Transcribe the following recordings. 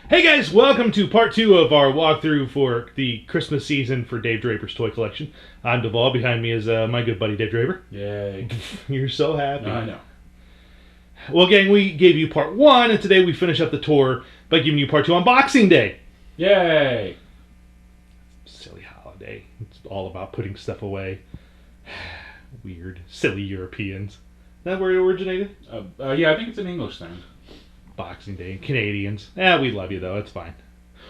Hey guys, welcome to part 2 of our walkthrough for the Christmas season for Dave Draper's toy collection. I'm Devall. Behind me is my good buddy Dave Draper. Yay. You're so happy. I know. Well, gang, we gave you part 1, and today we finish up the tour by giving you part 2 on Boxing Day. Yay. Silly holiday. It's all about putting stuff away. Weird. Silly Europeans. Is that where it originated? Yeah, I think it's an English thing. Boxing Day. Canadians. We love you, though. It's fine.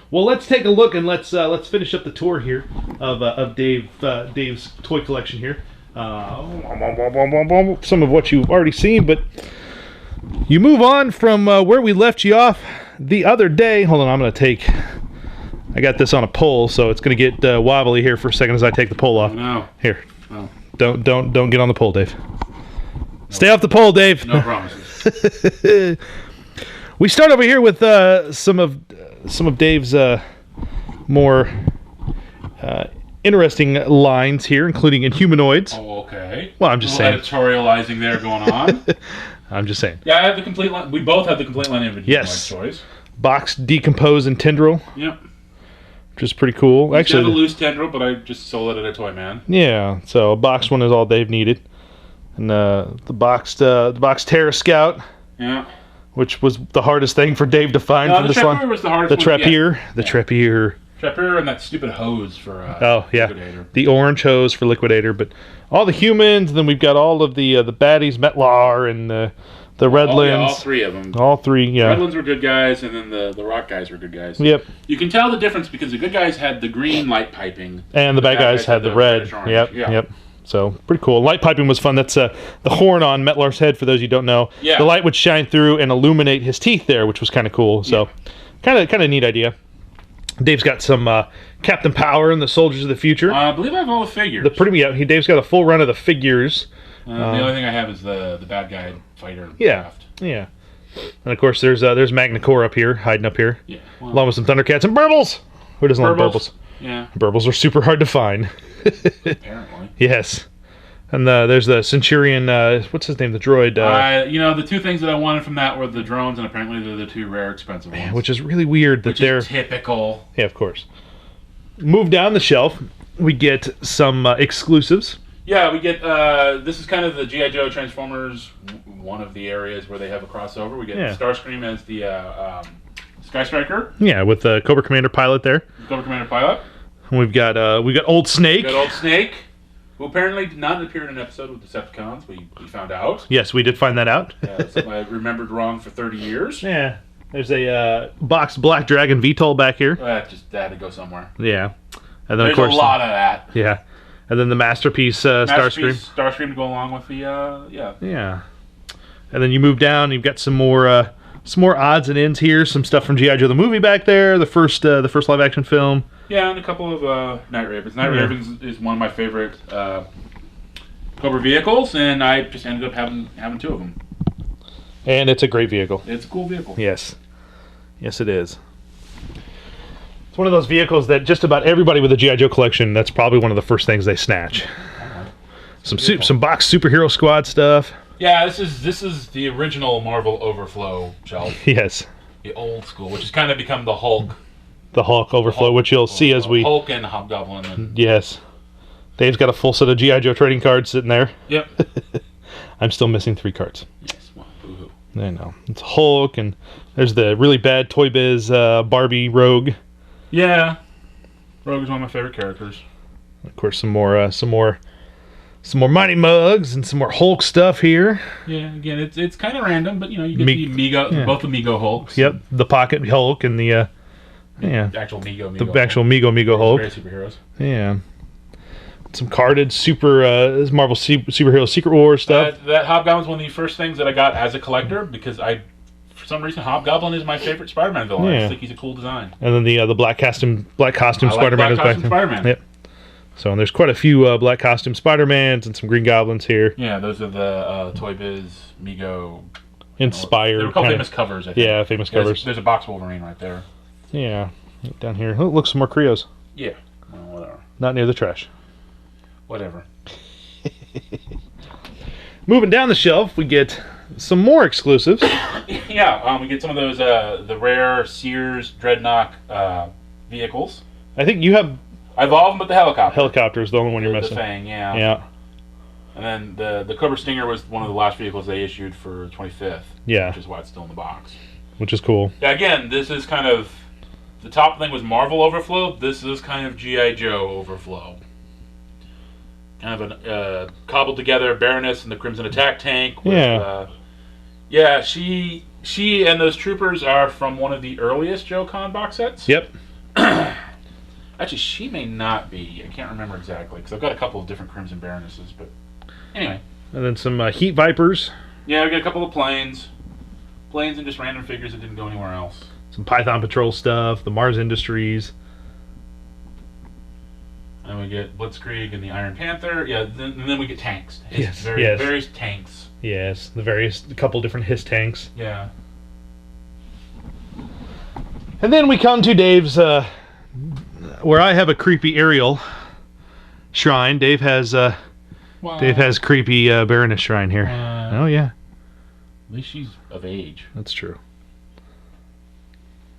Well, let's take a look, and let's finish up the tour here of Dave's toy collection here. Some of what you've already seen, but you move on from where we left you off the other day. Hold on, I got this on a pole, so it's going to get wobbly here for a second as I take the pole off. No. Here. Oh. Don't get on the pole, Dave. No. Stay off the pole, Dave. No promises. We start over here with some of Dave's more interesting lines here, including in Humanoids. Oh, okay. Well, I'm just saying. Editorializing there going on. I'm just saying. Yeah, I have the complete line. We both have the complete line of Humanoids toys. Box, Decompose, and Tendril. Yep. Which is pretty cool. Actually, have a loose Tendril, but I just sold it at a Toy Man. Yeah, so a box one is all Dave needed. And the boxed Terra Scout. Yeah. Which was the hardest thing for Dave to find from this line. The Trapper was the hardest one. The Trapper. Trapper and that stupid hose for Liquidator. The orange hose for Liquidator. But all the humans, and then we've got all of the baddies, Metlar and the Redlands. All three of them. All three, yeah. Redlands were good guys, and then the Rock guys were good guys. Yep. You can tell the difference because the good guys had the green light piping. And the bad guys had the red. Yep. So, pretty cool. Light piping was fun. That's the horn on Metlar's head, for those you don't know. Yeah. The light would shine through and illuminate his teeth there, which was kind of cool. So, kind of neat idea. Dave's got some Captain Power and the Soldiers of the Future. I believe I have all the figures. Dave's got a full run of the figures. The only thing I have is the bad guy fighter. Yeah. And of course, there's Magna Core up here, hiding up here. Yeah. Well, along with some Thundercats and Burbles. Who doesn't love Burbles? Yeah. Burbles are super hard to find. Apparently. Yes. And there's the Centurion, what's his name, the droid? The two things that I wanted from that were the drones, and apparently they're the two rare expensive ones. Which is really weird that they're... typical. Yeah, of course. Move down the shelf, we get some exclusives. Yeah, we get, this is kind of the G.I. Joe Transformers, one of the areas where they have a crossover. We get Starscream as the Sky Striker. Yeah, with the Cobra Commander pilot there. Cobra Commander pilot. And we've got Old Snake. We got Old Snake, who apparently did not appear in an episode with Decepticons. We found out. Yes, we did find that out. Something I remembered wrong for 30 years. Yeah. There's a boxed Black Dragon VTOL back here. That had to go somewhere. Yeah. And then, there's of course, a lot of that. Yeah. And then the Masterpiece Starscream. Starscream to go along with the, Yeah. And then you move down, you've got some more odds and ends here. Some stuff from G.I. Joe the movie back there, the first live action film. Yeah, and a couple of Night Ravens. Night Ravens is one of my favorite Cobra vehicles, and I just ended up having two of them. And it's a great vehicle. It's a cool vehicle. Yes. Yes, it is. It's one of those vehicles that just about everybody with a G.I. Joe collection, that's probably one of the first things they snatch. Some box superhero squad stuff. Yeah, this is the original Marvel Overflow shelf. Yes. The old school, which has kind of become the Hulk. The Hulk Overflow, which you'll see as we... Hulk and Hobgoblin. And... Yes. Dave's got a full set of G.I. Joe trading cards sitting there. Yep. I'm still missing 3 cards. Yes, well, boo-hoo. I know. It's Hulk, and there's the really bad Toy Biz Barbie Rogue. Yeah. Rogue is one of my favorite characters. Of course, some more Mighty Mugs and some more Hulk stuff here. Yeah, again, it's kind of random, but you get the Mego, both the Mego Hulks. Yep, the Pocket Hulk and the actual Mego. The actual Mego Hulk. Great superheroes. Yeah. Some carded Marvel superhero Secret Wars stuff. That Hobgoblin's one of the first things that I got as a collector because for some reason, Hobgoblin is my favorite Spider-Man villain. I just think he's a cool design. And then the black costume Spider-Man is back there. Yep. So and there's quite a few black costume Spider-Mans and some Green Goblins here. Yeah, those are the Toy Biz Mego inspired. They were called famous covers, I think. Yeah, famous covers. There's a box Wolverine right there. Yeah, down here. Oh, look, some more Creos. Yeah, well, whatever. Not near the trash. Whatever. Moving down the shelf, we get some more exclusives. Yeah, we get some of those the rare Sears Dreadnought vehicles. I think you have. I have all of them but the helicopter. Helicopter is the only one you're missing. The Fang, yeah. Yeah. And then the Cobra Stinger was one of the last vehicles they issued for 25th. Yeah. Which is why it's still in the box. Which is cool. Yeah, again, this is kind of... The top thing was Marvel Overflow. This is kind of G.I. Joe Overflow. Kind of a cobbled together Baroness and the Crimson Attack Tank. With, yeah, she and those troopers are from one of the earliest Joe Con box sets. Yep. Actually, she may not be. I can't remember exactly, because I've got a couple of different Crimson Baronesses, but... Anyway. And then some Heat Vipers. Yeah, we got a couple of planes. Planes and just random figures that didn't go anywhere else. Some Python Patrol stuff, the Mars Industries. And we get Blitzkrieg and the Iron Panther. Yeah, and then we get tanks. Yes. Various tanks. Yes, a couple different Hiss tanks. Yeah. And then we come to Dave's, where I have a creepy Ariel shrine. Dave has creepy Baroness shrine here. Oh yeah. At least she's of age. That's true.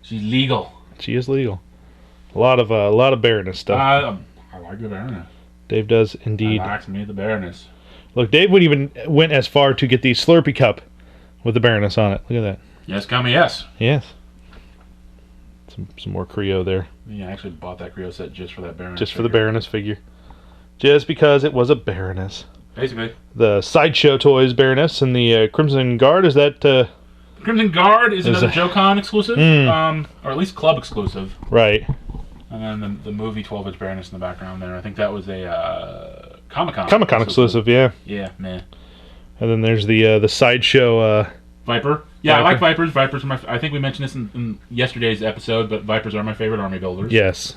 She's legal. She is legal. A lot of Baroness stuff. I like the Baroness. Dave does indeed. I like me the Baroness. Look, Dave would even went as far to get the Slurpee cup with the Baroness on it. Look at that. Yes, come yes. Yes. Some more Creo there. Yeah, I actually bought that Creo set just for that Baroness. Just for the Baroness figure. Just because it was a Baroness. Basically. The Sideshow Toys Baroness and the Crimson Guard, is that... Crimson Guard is another Joe Con exclusive, or at least club exclusive. Right. And then the movie 12-inch Baroness in the background there. I think that was a Comic-Con. Comic-Con exclusive, yeah. Yeah, man. And then there's the Sideshow... Viper. Yeah, Viper. I like Vipers. Vipers are my... I think we mentioned this in yesterday's episode, but Vipers are my favorite army builders. Yes.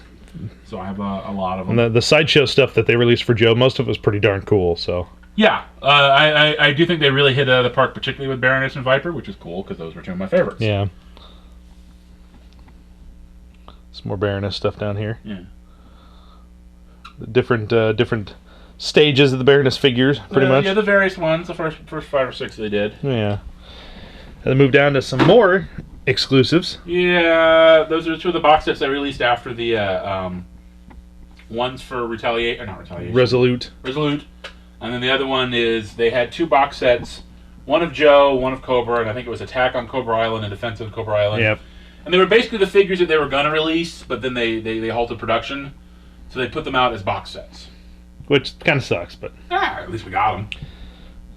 So I have a lot of them. And the Sideshow stuff that they released for Joe, most of it was pretty darn cool, so... Yeah, I do think they really hit the park, particularly with Baroness and Viper, which is cool, because those were two of my favorites. Yeah. Some more Baroness stuff down here. Yeah. Different stages of the Baroness figures, pretty much. Yeah, the various ones, the first 5 or 6 they did. Yeah. And then move down to some more exclusives. Yeah, those are 2 of the box sets I released after the ones for Retaliation. Resolute. And then the other one is they had 2 box sets, one of Joe, one of Cobra, and I think it was Attack on Cobra Island and Defense of Cobra Island. Yep. And they were basically the figures that they were going to release, but then they halted production, so they put them out as box sets. Which kind of sucks, but... at least we got them.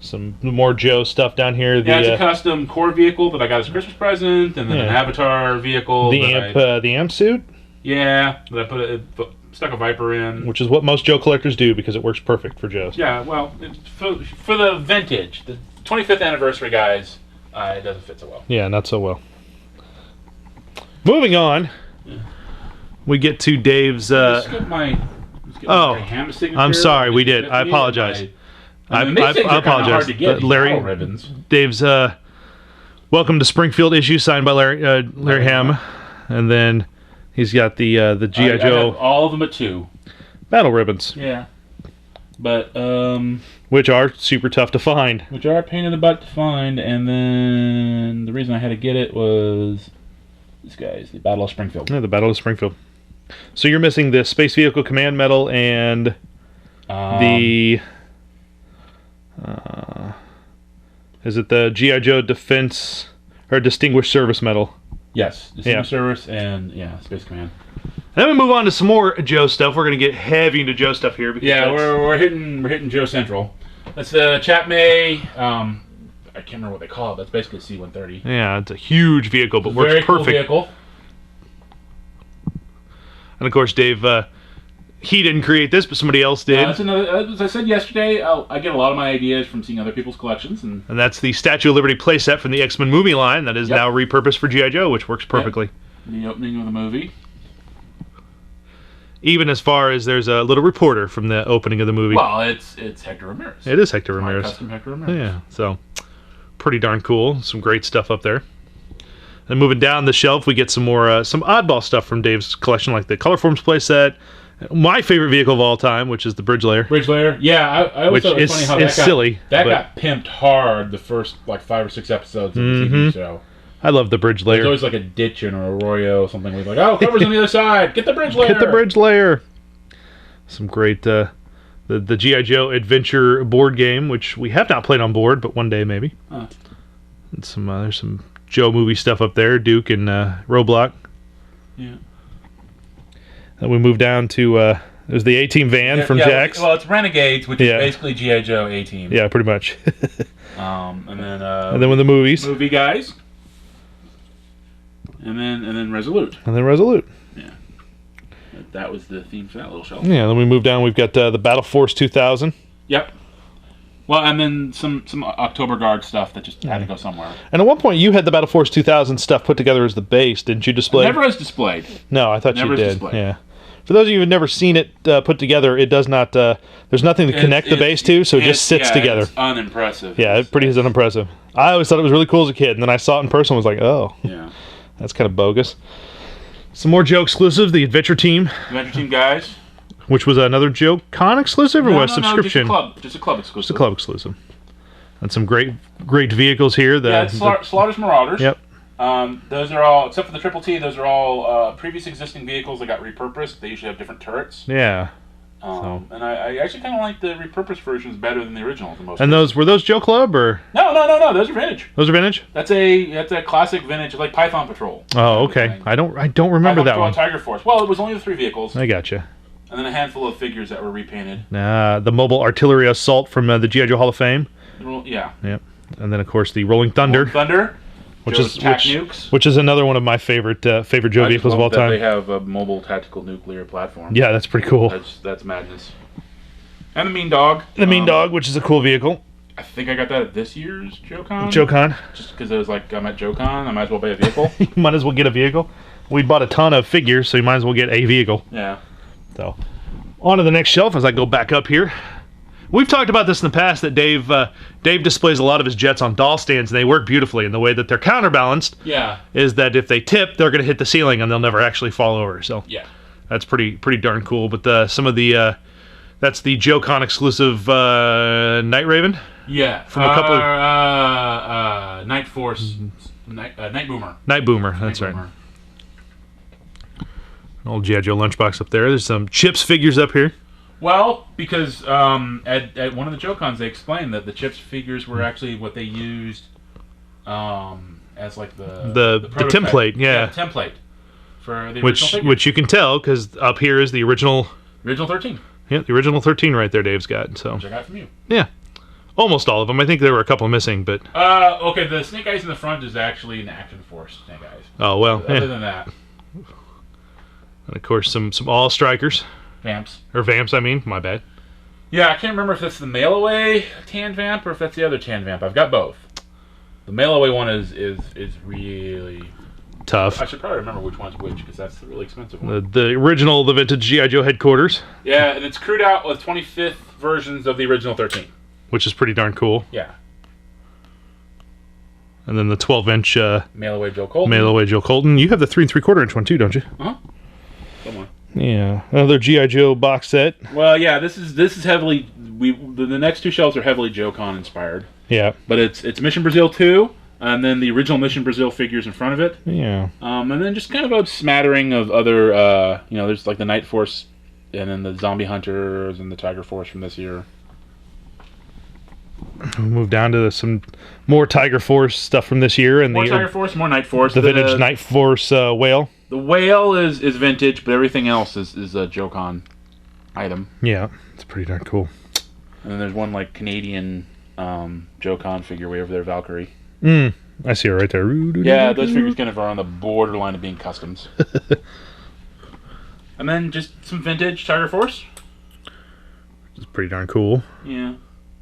Some more Joe stuff down here. Yeah, it's a custom core vehicle that I got as a Christmas present, and then an Avatar vehicle. The amp suit? Yeah, that I stuck a Viper in. Which is what most Joe collectors do, because it works perfect for Joe's. Yeah, well, for the vintage, the 25th anniversary guys, it doesn't fit so well. Yeah, not so well. Moving on, we get to Dave's... my signature. I'm sorry, we did. I apologize. I apologize. Larry ribbons. Dave's Welcome to Springfield issue signed by Larry Ham, and then he's got the G.I. Joe. I have all of them at 2 battle ribbons. Yeah, but which are super tough to find. Which are a pain in the butt to find, and then the reason I had to get it was this guy's the Battle of Springfield. Yeah, the Battle of Springfield. So you're missing the Space Vehicle Command Medal and the... is it the G.I. Joe Defense or Distinguished Service Medal? Yes, Distinguished Service and Space Command. Then we move on to some more Joe stuff. We're going to get heavy into Joe stuff here. Because we're hitting Joe Central. That's the Chat May. I can't remember what they call it. That's basically a C-130. Yeah, it's a huge vehicle, but works perfect. Very cool vehicle. And of course, Dave, he didn't create this, but somebody else did. That's another, as I said yesterday, I get a lot of my ideas from seeing other people's collections. And that's the Statue of Liberty playset from the X-Men movie line that is now repurposed for G.I. Joe, which works perfectly. Yep. The opening of the movie. Even as far as there's a little reporter from the opening of the movie. Well, it's Hector Ramirez. It is Hector Ramirez. Custom Hector Ramirez. Yeah, so pretty darn cool. Some great stuff up there. And moving down the shelf, we get some more some oddball stuff from Dave's collection, like the Colorforms playset My favorite vehicle of all time, which is the Bridge Layer. Bridge Layer, yeah. I always thought it was funny how that got silly. That got pimped hard the first like 5 or 6 episodes of the TV show. I love the Bridge Layer. There's always like a ditch in or a arroyo or something. We're like, oh, Cobra's on the other side. Get the Bridge Layer. Get the Bridge Layer. Some great the G.I. Joe Adventure board game, which we have not played on board, but one day maybe. And there's some Joe movie stuff up there, Duke and Roblox. Yeah. And we moved down to there's the A-Team van from Jack's. Well, it's Renegades, which is basically G.I. Joe A-Team. Yeah, pretty much. And then with the movies. Movie guys. And then Resolute. And then Resolute. Yeah. That was the theme for that little shelf. Yeah, then we moved down. We've got the Battle Force 2000. Yep. Well, and then some October Guard stuff that just had to go somewhere. And at one point, you had the Battle Force 2000 stuff put together as the base, didn't you? Display? It never is displayed. No, I thought you did. Displayed. Yeah. For those of you who've never seen it put together, it does not. There's nothing to connect the base to, so it just sits together. It's unimpressive. Yeah, it's pretty unimpressive. I always thought it was really cool as a kid, and then I saw it in person and was like, oh, yeah, that's kind of bogus. Some more Joe exclusives, the Adventure Team. Adventure Team guys. Which was another Joe Con exclusive or was subscription? No, just a club exclusive. Just a club exclusive. And some great vehicles here. Slaughter's Marauders. Yep. Those are all, except for the Triple T, those are all previous existing vehicles that got repurposed. They usually have different turrets. Yeah. And I actually kind of like the repurposed versions better than the original. And were those Joe Club or? No. Those are vintage. Those are vintage. That's a classic vintage, like Python Patrol. Oh, okay. I don't remember Python that Patrol one. And Tiger Force. Well, it was only the 3 vehicles. I gotcha. And then a handful of figures that were repainted. The Mobile Artillery Assault from the G.I. Joe Hall of Fame. Yeah. Yep. And then of course the Rolling Thunder. Which is another one of my favorite Joe vehicles of all time. They have a mobile tactical nuclear platform. Yeah, that's pretty cool. That's madness. And the Mean Dog. The Mean Dog, which is a cool vehicle. I think I got that at this year's JoeCon. JoeCon. Just because it was like, I'm at JoeCon, I might as well buy a vehicle. You might as well get a vehicle. We bought a ton of figures, so you might as well get a vehicle. Yeah. So, on to the next shelf as I go back up here. We've talked about this in the past, that Dave displays a lot of his jets on doll stands, and they work beautifully. And the way that they're counterbalanced is that if they tip, they're going to hit the ceiling, and they'll never actually fall over. So that's pretty darn cool. But some of the that's the JoeCon exclusive Night Raven. Yeah, from a couple of Night Force, Night Boomer. Night Boomer, that's right. An old G.I. Joe lunchbox up there. There's some Chips figures up here. Well, because at one of the JoeCons they explained that the Chips figures were actually what they used as like the template, the template for the original figure. Which you can tell because up here is the original 13. Yeah, the original 13 right there. Dave's got which I got from you. Yeah, almost all of them. I think there were a couple missing, but okay. The Snake Eyes in the front is actually an Action Force Snake Eyes. Oh well. Other than that, and of course some All Strikers. Vamps. Or Vamps, I mean. My bad. Yeah, I can't remember if that's the mail-away Tan Vamp or if that's the other Tan Vamp. I've got both. The mail-away one is really tough. I should probably remember which one's which because that's the really expensive one. The original, the vintage G.I. Joe headquarters. Yeah, and it's crewed out with 25th versions of the original 13. Which is pretty darn cool. Yeah. And then the 12-inch... mail-away Joe Colton. Mail-away Joe Colton. You have the 3 3/4-inch one too, don't you? Uh-huh. Come on. Yeah, another G.I. Joe box set. Well, yeah, this is heavily... The next 2 shelves are heavily JoeCon inspired. Yeah. But it's Mission Brazil 2, and then the original Mission Brazil figures in front of it. Yeah. And then just kind of a smattering of other, there's like the Night Force, and then the Zombie Hunters, and the Tiger Force from this year. We'll move down to some more Tiger Force stuff from this year. And more Tiger Force, more Night Force. The vintage Night Force whale. The whale is vintage, but everything else is a JoeCon item. Yeah, it's pretty darn cool. And then there's one like Canadian JoeCon figure way over there, Valkyrie. I see her right there. Yeah, those figures kind of are on the borderline of being customs. And then just some vintage Tiger Force. It's pretty darn cool. Yeah.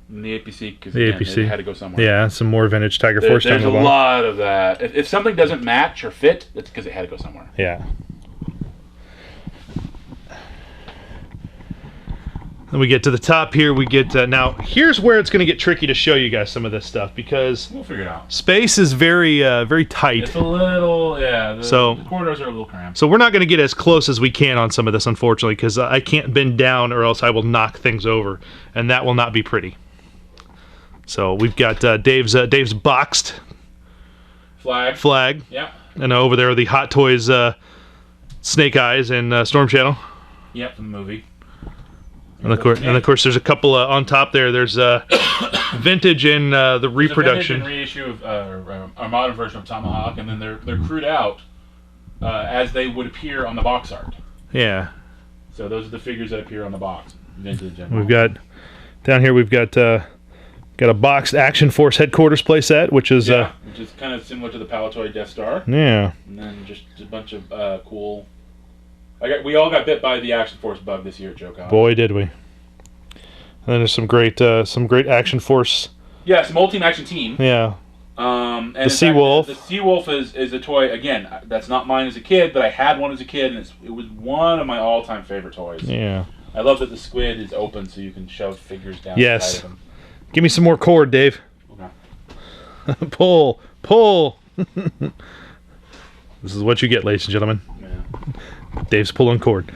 And the APC, because it had to go somewhere. Yeah, some more vintage Tiger Force. There's a lot of that. If something doesn't match or fit, it's because it had to go somewhere. Yeah. Then we get to the top here. We get now. Here's where it's going to get tricky to show you guys some of this stuff because we'll figure it out. Space is very, very tight. It's a little, yeah. The corridors are a little cramped. So we're not going to get as close as we can on some of this, unfortunately, because I can't bend down or else I will knock things over, and that will not be pretty. So we've got Dave's boxed Flagg. Yeah. And over there are the Hot Toys Snake Eyes and Storm Shadow. Yep, from the movie. And of course, there's a couple on top there. There's vintage and the reproduction. There's a vintage and reissue of a modern version of Tomahawk, and then they're crewed out as they would appear on the box art. Yeah. So those are the figures that appear on the box. We've got down here. We've got a boxed Action Force headquarters playset, which is kind of similar to the Palatoy Death Star. Yeah. And then just a bunch of cool. We all got bit by the Action Force bug this year at Joe Collectibles. Boy, did we! And then there's some great Action Force. Yeah, it's a multi action team. Yeah. And the Seawolf. The Seawolf is a toy. Again, that's not mine as a kid, but I had one as a kid, and it was one of my all-time favorite toys. Yeah. I love that the squid is open, so you can shove figures down. Yes. Inside of them. Give me some more cord, Dave. Okay. Pull. This is what you get, ladies and gentlemen. Yeah. Dave's pulling cord.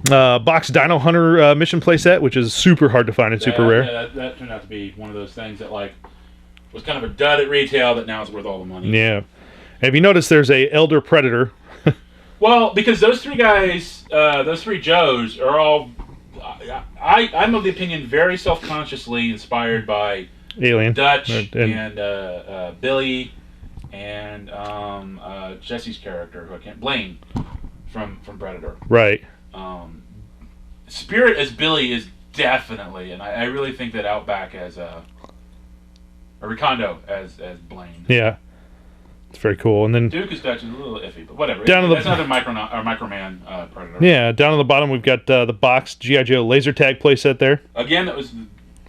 Box Dino Hunter mission playset, which is super hard to find and super rare. Yeah, that turned out to be one of those things that was kind of a dud at retail that now is worth all the money. Yeah. Have you noticed there's a Elder Predator? Well, because those three guys, those three Joes, are all. I'm of the opinion very self-consciously inspired by Alien, Dutch and Billy and Jesse's character, who I can't blame. From Predator. Right. Spirit as Billy is definitely, and I really think that Outback as a Recondo as Blaine. Yeah. It's very cool. And then Duke is Dutch and a little iffy, but whatever. That's another Microman Predator. Yeah, down on the bottom we've got the boxed G.I. Joe laser tag playset there. Again, that was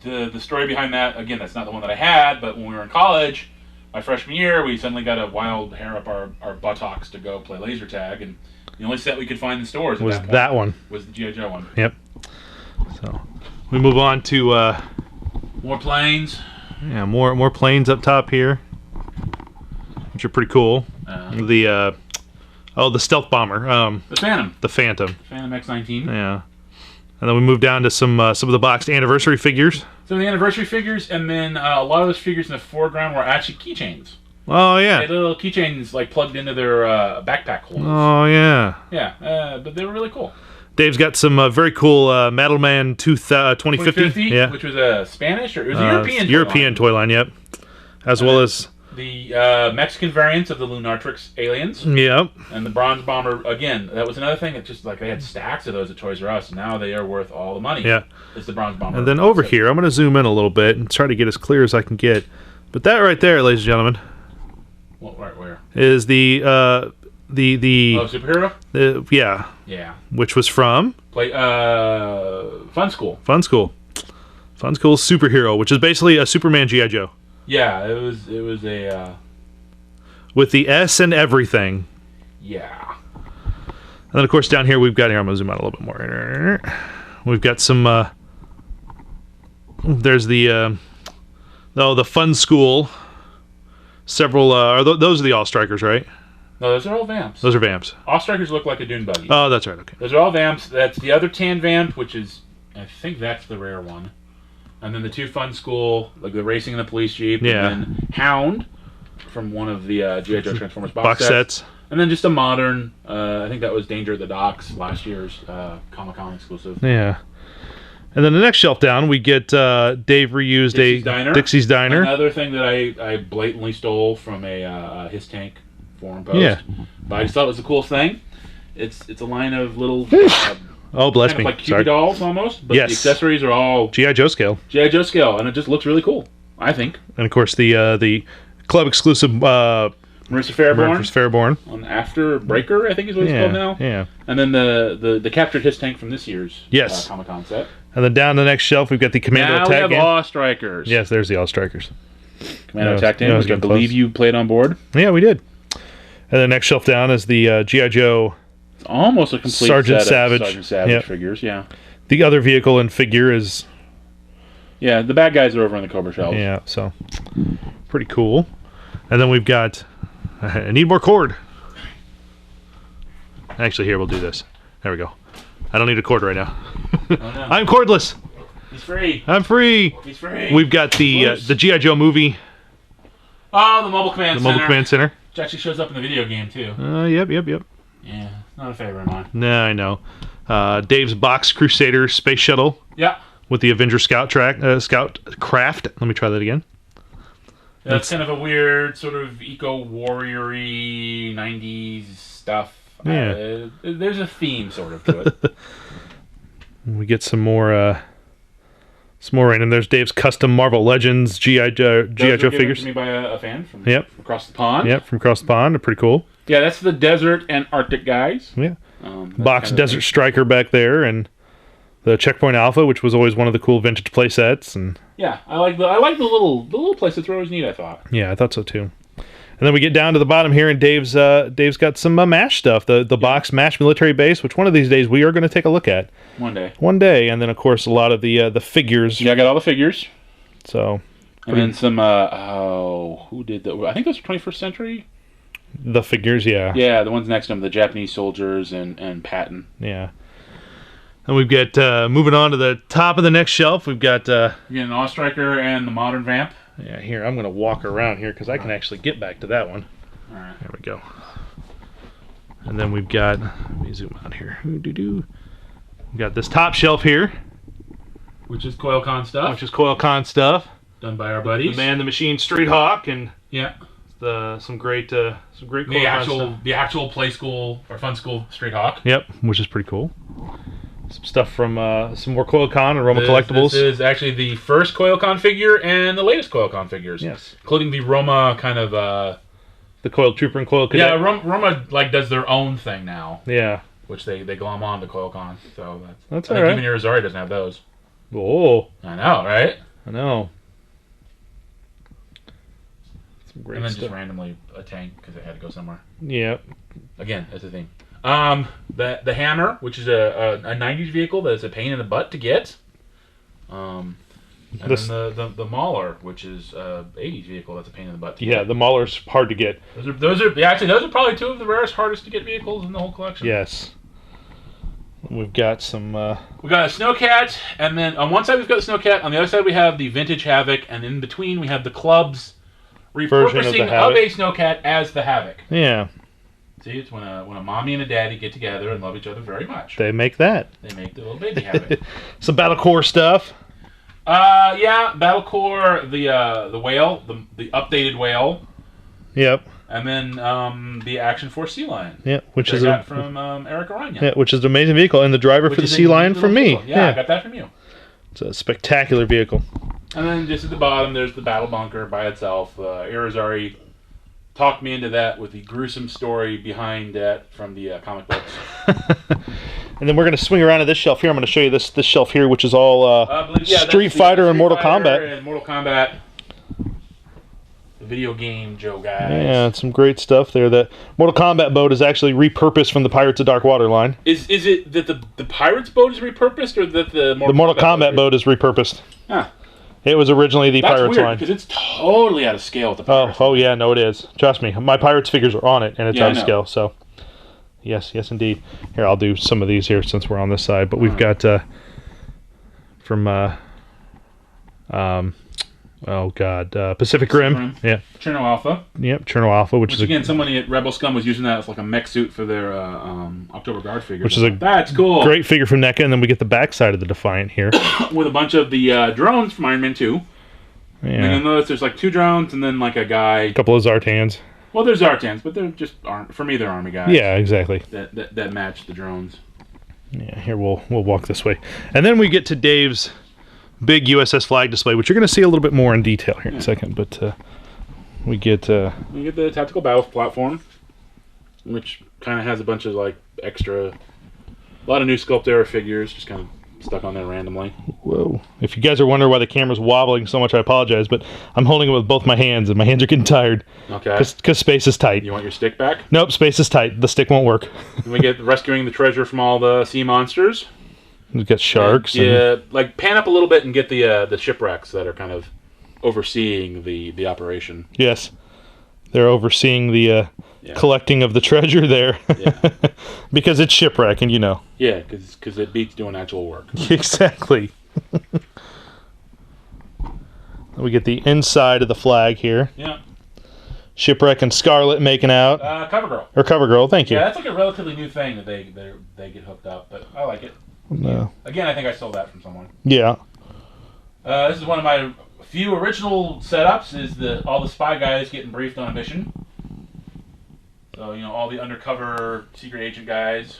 the story behind that. Again, that's not the one that I had, but when we were in college, my freshman year, we suddenly got a wild hair up our buttocks to go play laser tag, and the only set we could find in stores was that one. Was the G.I. Joe one. Yep. So we move on to more planes. Yeah, more planes up top here, which are pretty cool. The stealth bomber. The Phantom. The Phantom. Phantom X-19. Yeah. And then we move down to some of the boxed anniversary figures. So the anniversary figures, and then a lot of those figures in the foreground were actually keychains. Oh, yeah. They had little keychains plugged into their backpack holders. Oh, yeah. Yeah, but they were really cool. Dave's got some very cool Metalman 2050. Yeah. Which was a Spanish, or it was a European toy line, yep. As well as the Mexican variants of the Lunatrix aliens. Yep. And the Bronze Bomber, again, that was another thing that just they had stacks of those at Toys R Us, and now they are worth all the money. Yeah. It's the Bronze Bomber. And then over here, I'm going to zoom in a little bit and try to get as clear as I can get. But that right there, ladies and gentlemen, right where? Is the superhero? Yeah. Yeah. Which was from Fun School. Fun School Superhero, which is basically a Superman G.I. Joe. Yeah, it was a with the S and everything. Yeah. And then of course down here we've got I'm gonna zoom out a little bit more. We've got some there's the Fun School. Several those are the All Strikers, right? No, those are all Vamps. Those are Vamps. All Strikers look like a dune buggy. Oh, that's right. Okay. Those are all Vamps. That's the other tan Vamp, which is, I think that's the rare one. And then the two Fun School, like the racing and the police jeep. Yeah. And then Hound from one of the G.I. Joe Transformers box sets. And then just a modern, I think that was Danger at the Docks, last year's Comic-Con exclusive. Yeah. And then the next shelf down, we get Dave reused Dixie's Diner. Another thing that I blatantly stole from a His Tank forum post. Yeah. But I just thought it was the coolest thing. It's a line of little oh, bless kind me. Of like Cupid dolls almost, but yes. the accessories are all G.I. Joe scale. G.I. Joe scale, and it just looks really cool, I think. And of course the club exclusive Marissa Fairborn. On After Breaker, I think is what it's called now. Yeah. And then the captured His Tank from this year's Comic-Con set. And then down the next shelf, we've got the Commando Attack. Now we have All Strikers. Yes, there's the All Strikers. Commando Attack Team, which I believe you played on board. Yeah, we did. And the next shelf down is the G.I. Joe. It's almost a complete Sergeant set Savage. of Sergeant Savage figures, yeah. the other vehicle and figure is... Yeah, the bad guys are over on the Cobra shelves. Yeah, so pretty cool. And then we've got... I need more cord. Actually, here, we'll do this. There we go. I don't need a cord right now. Oh, no. I'm cordless. He's free. I'm free. He's free. We've got the G.I. Joe movie. Oh, the Mobile Command Center. Mobile Command Center. Which actually shows up in the video game, too. Yep. Yeah, not a favorite of mine. Nah, I know. Dave's Box Crusader Space Shuttle. Yeah. With the Avenger Scout craft. Let me try that again. That's kind of a weird sort of eco-warrior-y 90s stuff. Yeah. There's a theme sort of to it. We get some more and there's Dave's custom Marvel Legends G.I. Joe figures. To me by a fan from across the pond. Yep, from across the pond. They're pretty cool. Yeah, that's the desert and Arctic guys. Yeah. Box Desert Striker back there, and the Checkpoint Alpha, which was always one of the cool vintage play sets. And yeah, I like the little play sets were always neat, I thought. Yeah, I thought so too. And then we get down to the bottom here, and Dave's got some MASH stuff. The box MASH military base, which one of these days we are going to take a look at. One day. And then of course a lot of the figures. Yeah, I got all the figures. So. And then some. Who did the? I think those were 21st Century. The figures, yeah. Yeah, the ones next to them, the Japanese soldiers and Patton. Yeah. And we've got moving on to the top of the next shelf. We've got an Awe Striker and the Modern Vamp. Yeah, here, I'm going to walk around here because I can actually get back to that one. All right. There we go. And then we've got, let me zoom out here. We've got this top shelf here. Which is CoilCon stuff. Done by our buddies. The Man, the Machine, Street Hawk, and yeah, some great CoilCon stuff. The actual play school or fun school Street Hawk. Yep, which is pretty cool. Some stuff from some more CoilCon and Roma Collectibles. This is actually the first CoilCon figure and the latest CoilCon figures. Yes. Including the Roma kind of... the Coil Trooper and Coil Cadet. Yeah, Roma does their own thing now. Yeah. Which they glom on to CoilCon. So that's all right. Even your Azari doesn't have those. Oh. I know, right? I know. Some great and then stuff. just randomly a tank because it had to go somewhere. Yeah. Again, that's the thing. The Hammer, which is a 90s vehicle that is a pain in the butt to get. And then the Mauler, which is a 80s vehicle that's a pain in the butt to get. Yeah, the Mauler's hard to get. Those are probably two of the rarest, hardest to get vehicles in the whole collection. Yes. We've got some... We got a Snowcat, and then on one side we've got the Snowcat, on the other side we have the Vintage Havoc, and in between we have the Club's repurposing of a Snowcat as the Havoc. Yeah. See, it's when a mommy and a daddy get together and love each other very much. They make that. They make the little baby Havoc. Some Battle Core stuff. Yeah, Battle Core, the Whale, the updated Whale. Yep. And then the Action Force Sea Lion. Yeah, which I got from Eric Aranya. Yeah, which is an amazing vehicle, and the driver for the Sea Lion from me. Yeah, I got that from you. It's a spectacular vehicle. And then just at the bottom, there's the Battle Bunker by itself. Irizarry talked me into that with the gruesome story behind that from the comic books. And then we're going to swing around to this shelf here. I'm going to show you this shelf here, which is all Street Fighter and Mortal Kombat. And Mortal Kombat. The video game Joe guys. Yeah, some great stuff there. The Mortal Kombat boat is actually repurposed from the Pirates of Dark Water line. Is it that the Pirates boat is repurposed, or that the Mortal Kombat boat is repurposed? Huh. It was originally the Pirates line. Because it's totally out of scale with the Pirates. Oh yeah, no, it is. Trust me, my Pirates figures are on it, and it's out of scale. So, yes, indeed. Here, I'll do some of these here since we're on this side. But we've got from Pacific Rim. Yeah. Cherno Alpha. Yep, Cherno Alpha, which is again, somebody at Rebel Scum was using that as like a mech suit for their October Guard figures. Which is that's cool. Great figure from NECA, and then we get the backside of the Defiant here. With a bunch of the drones from Iron Man 2. Yeah. And then there's like 2 drones and then like a guy. A couple of Zartans. Well, they're Zartans, but they're just for me they're army guys. Yeah, exactly. That match the drones. Yeah, here we'll walk this way. And then we get to Dave's big USS Flagg display, which you're going to see a little bit more in detail here in a second. But we get the tactical battle platform, which kind of has a bunch of like extra, a lot of new Sculpt Era figures, just kind of stuck on there randomly. Whoa! If you guys are wondering why the camera's wobbling so much, I apologize, but I'm holding it with both my hands, and my hands are getting tired. Okay. Because space is tight. You want your stick back? Nope, space is tight. The stick won't work. And we get rescuing the treasure from all the sea monsters. We've got sharks. Like pan up a little bit and get the shipwrecks that are kind of overseeing the operation. Yes, they're overseeing the collecting of the treasure there. Yeah. Because it's shipwreck, and Yeah, because it beats doing actual work. Exactly. We get the inside of the flag here. Yeah. Shipwreck and Scarlet making out. Cover Girl. Or Cover Girl, thank you. Yeah, that's like a relatively new thing that they get hooked up, but I like it. No. Again, I think I stole that from someone. Yeah. This is one of my few original setups. Is all the spy guys getting briefed on a mission. So all the undercover secret agent guys,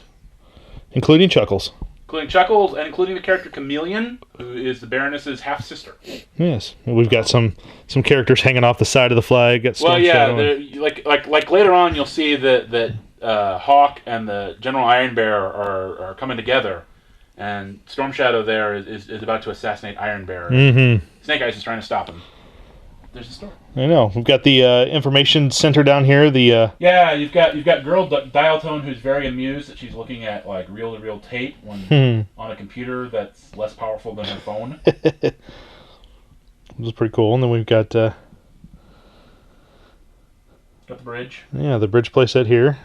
including Chuckles. Including Chuckles, and including the character Chameleon, who is the Baroness's half-sister. Yes, we've got some characters hanging off the side of the flag. Well, yeah, like later on, you'll see that Hawk and the General Iron Bear are coming together, and Storm Shadow there is about to assassinate Iron Bear. Mm-hmm. Snake Eyes is trying to stop him. There's a story. I know. We've got the information center down here. Yeah, you've got girl Dial Tone, who's very amused that she's looking at like reel-to-reel tape on a computer that's less powerful than her phone. This is pretty cool. And then we've got the bridge. Yeah, the bridge playset here.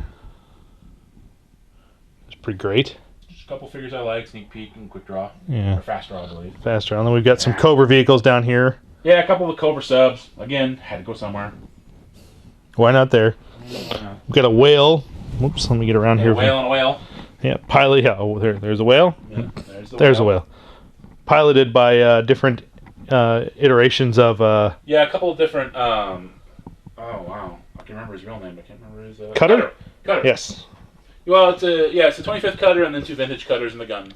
It's pretty great. Just a couple figures I like: Sneak Peek and Quick Draw. Yeah, or Fast Draw, I believe. Fast Draw. And then we've got some Cobra vehicles down here. Yeah, a couple of Cobra subs. Again, had to go somewhere. Why not there? Yeah. We've got a whale. Whoops, let me get around here. A whale and a whale. Yeah, pilot. Yeah, oh, there's a whale. Yeah, there's a whale. Piloted by different iterations of... Yeah, a couple of different... oh, wow. I can remember his real name. I can't remember his... Cutter? Cutter. Yes. Well, it's a 25th Cutter and then 2 vintage Cutters in the gun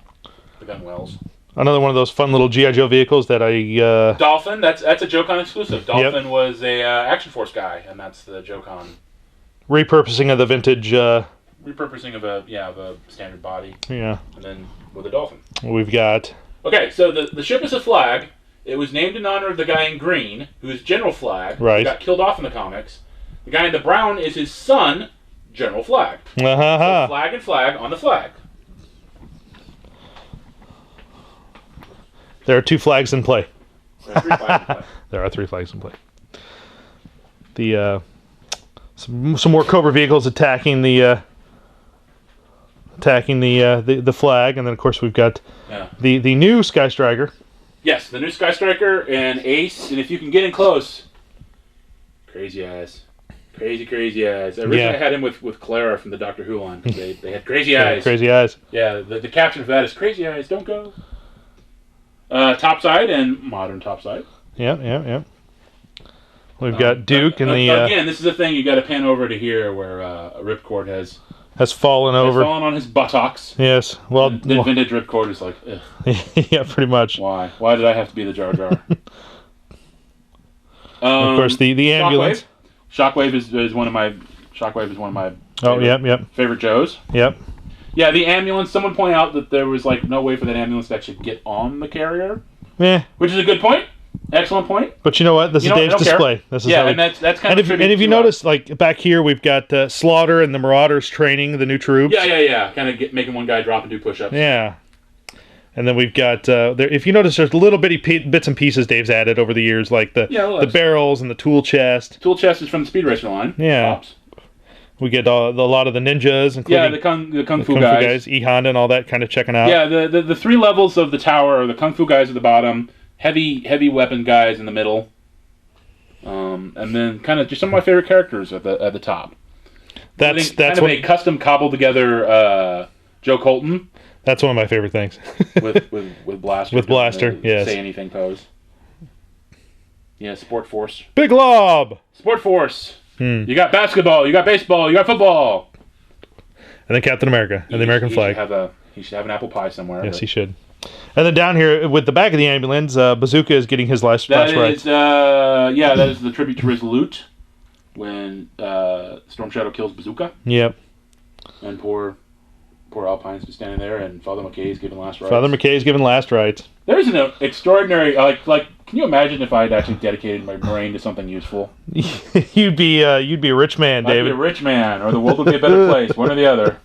wells. Another one of those fun little G.I. Joe vehicles that I... Dolphin, that's a Joe-Con exclusive. Dolphin was a Action Force guy, and that's the Joe-Con. Repurposing of the vintage... Repurposing of a standard body. Yeah. And then with a Dolphin. We've got... Okay, so the ship is a Flagg. It was named in honor of the guy in green, who is General Flagg. Right. Who got killed off in the comics. The guy in the brown is his son, General Flagg. Uh-huh. So flag and flag on the flag. There are 2 flags in play. There are 3 flags in play. There are 3 flags in play. The some more Cobra vehicles attacking the flag, and then of course we've got the new Sky Striker. Yes, the new Sky Striker and Ace, and if you can get in close, crazy eyes. Crazy eyes. Originally I had him with Clara from the Doctor Who line. They had crazy eyes. Crazy eyes. Yeah, the caption for that is crazy eyes, don't go. Topside and modern topside. Yep. We've got Duke and the... Again, this is the thing you got to pan over to here where Ripcord has fallen over. Has fallen on his buttocks. Yes. Well, the vintage Ripcord is like, ugh. Yeah, pretty much. Why? Why did I have to be the Jar Jar? Of course, the ambulance. Shockwave is one of my favorite Joes. Yep. Yeah, the ambulance. Someone pointed out that there was like no way for that ambulance to actually get on the carrier. Yeah. Which is a good point. Excellent point. But you know what? This is Dave's display. This is and that's kind of. And if you notice, like back here, we've got Slaughter and the Marauders training the new troops. Yeah. Kind of making one guy drop and do push-ups. Yeah. And then we've got there. If you notice, there's little bitty bits and pieces Dave's added over the years, like the barrels and the tool chest. Tool chest is from the Speed Racer line. Yeah. Pops. We get a lot of the ninjas, including the kung fu guys, E Honda and all that, kind of checking out. Yeah, the 3 levels of the tower are the kung fu guys at the bottom, heavy weapon guys in the middle, and then kind of just some of my favorite characters at the top. That's a custom cobbled together Joe Colton. That's one of my favorite things. with Blaster. With Blaster, yes. Say anything pose. Yeah, Sport Force. Big Lob. Sport Force. You got basketball, you got baseball, you got football. And then Captain America and the American flag. He should have an apple pie somewhere. Yes, he should. And then down here, with the back of the ambulance, Bazooka is getting his last rights. That is the tribute to Resolute when Storm Shadow kills Bazooka. Yep. And poor Alpine's just standing there, and Father McKay's giving last rights. Father McKay's giving last rights. There's an extraordinary, like, can you imagine if I had actually dedicated my brain to something useful? You'd be a rich man, David. I'd be a rich man, or the world would be a better place, one or the other.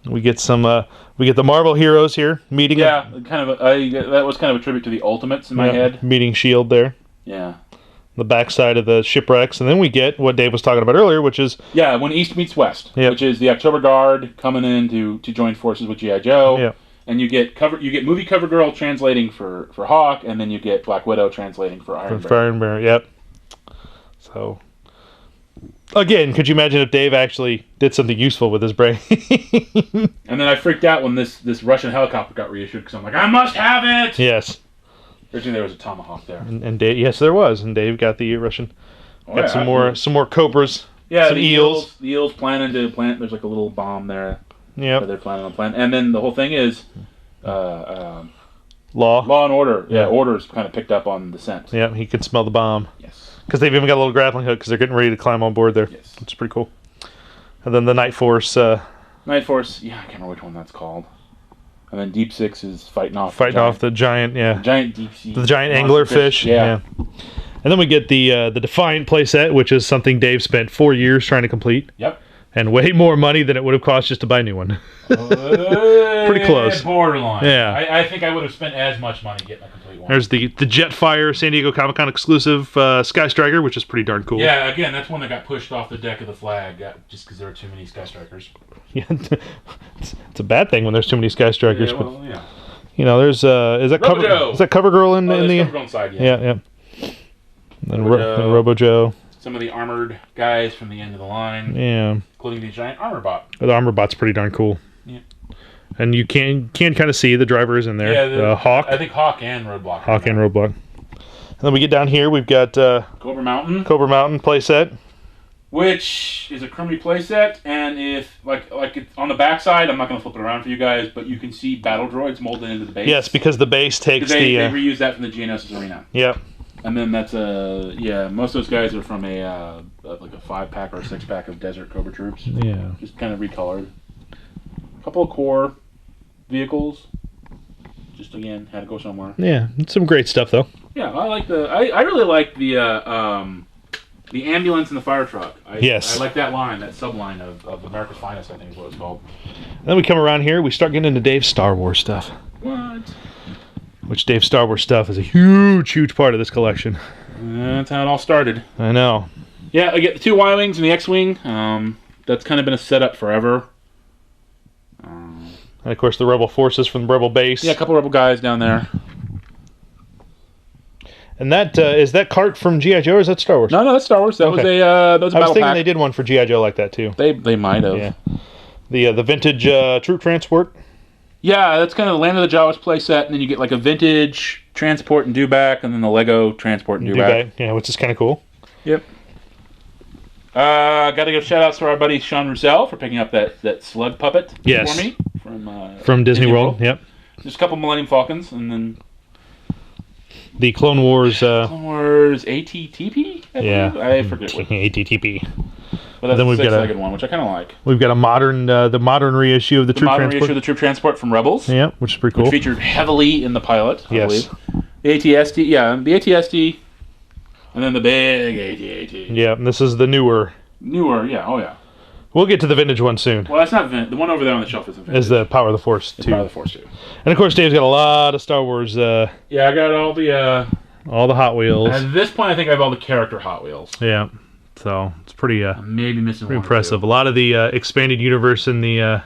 We get the Marvel heroes here meeting. Yeah, that was kind of a tribute to the Ultimates in my head. Meeting S.H.I.E.L.D. there. Yeah. The backside of the shipwrecks, and then we get what Dave was talking about earlier, which is when East meets West, which is the October Guard coming in to join forces with G.I. Joe. Yeah. And you get movie cover girl translating for Hawk, and then you get Black Widow translating for Iron Bear. Iron Bear, yep. So, again, could you imagine if Dave actually did something useful with his brain? And then I freaked out when this Russian helicopter got reissued because I'm like, I must have it. Yes. Originally there was a Tomahawk there. And Dave, yes, there was, and Dave got the Russian. Got some more Cobras. Yeah, some eels. The eels planning to plant. There's like a little bomb there. Yeah. They're planning on planting, and then the whole thing is Law and Order. Yeah, Order's kind of picked up on the scent. Yeah, he could smell the bomb. Yes. Because they've even got a little grappling hook because they're getting ready to climb on board there. Yes. It's pretty cool. And then the Night Force. Night Force. Yeah, I can't remember which one that's called. And then Deep Six is fighting off the giant, the giant deep sea, the giant anglerfish. Yeah. And then we get the Defiant playset, which is something Dave spent 4 years trying to complete. Yep. And way more money than it would have cost just to buy a new one. Pretty close. Borderline. Yeah. I think I would have spent as much money getting a complete one. There's the Jetfire San Diego Comic-Con exclusive Sky Striker, which is pretty darn cool. Yeah, again, that's one that got pushed off the deck of the Flag just because there were too many Sky Strikers. Yeah, it's a bad thing when there's too many Sky Strikers. Yeah, well, yeah. You know, there's is that CoverGirl in the CoverGirl inside? Yeah. And Robo-Joe. Some of the armored guys from the end of the line. Yeah. Including the giant armor bot. The armor bot's pretty darn cool. Yeah. And you can kind of see the driver is in there. Yeah, Hawk. I think Hawk and Roadblock. Hawk and Roadblock. And then we get down here, we've got Cobra Mountain. Cobra Mountain playset. Which is a Crummy playset, and if like it's on the backside, I'm not going to flip it around for you guys, but you can see battle droids molded into the base. Yes, because the base takes they reuse that from the GNS's arena. Yep. And then that's most of those guys are from a 5-pack or a 6-pack of Desert Cobra troops. Yeah. Just kind of recolored. A couple of core vehicles. Just again, had to go somewhere. Yeah, some great stuff though. Yeah, I really like the ambulance and the fire truck. I like that line, that subline of America's Finest, I think is what it's called. And then we come around here, we start getting into Dave's Star Wars stuff. What? Which Dave's Star Wars stuff is a huge part of this collection. That's how it all started. I know. Yeah, I get the 2 Y-Wings and the X-Wing. That's kind of been a setup forever. And of course the Rebel forces from the Rebel base. Yeah, a couple Rebel guys down there. And that is that cart from G.I. Joe, or is that Star Wars? No, that's Star Wars. That was a I was thinking they did one for G.I. Joe like that too. They might have. Yeah. The vintage troop transport. Yeah, that's kind of the Land of the Jawas playset, and then you get like a vintage transport and dewback, and then the Lego transport and dewback. Yeah, which is kind of cool. Yep. Got to give shout outs to our buddy Sean Roussel for picking up that slug puppet for me from Disney World. Yep. Just a couple Millennium Falcons, and then the Clone Wars. Clone Wars ATTP. I forget what ATTP. But that's the six-legged one, which I kind of like. We've got the modern reissue of the troop transport. Reissue of the troop transport from Rebels. Yeah, which is pretty cool. Which featured heavily in the pilot, I believe. The ATST, the ATST, and then the big AT-AT. Yeah, and this is the newer. Yeah. We'll get to the vintage one soon. Well, that's not vintage. The one over there on the shelf isn't vintage. Is the Power of the Force 2. Power of the Force 2. And of course, Dave's got a lot of Star Wars. I got all the Hot Wheels. At this point, I think I have all the character Hot Wheels. Yeah. So it's pretty maybe missing pretty impressive. A lot of the expanded universe in the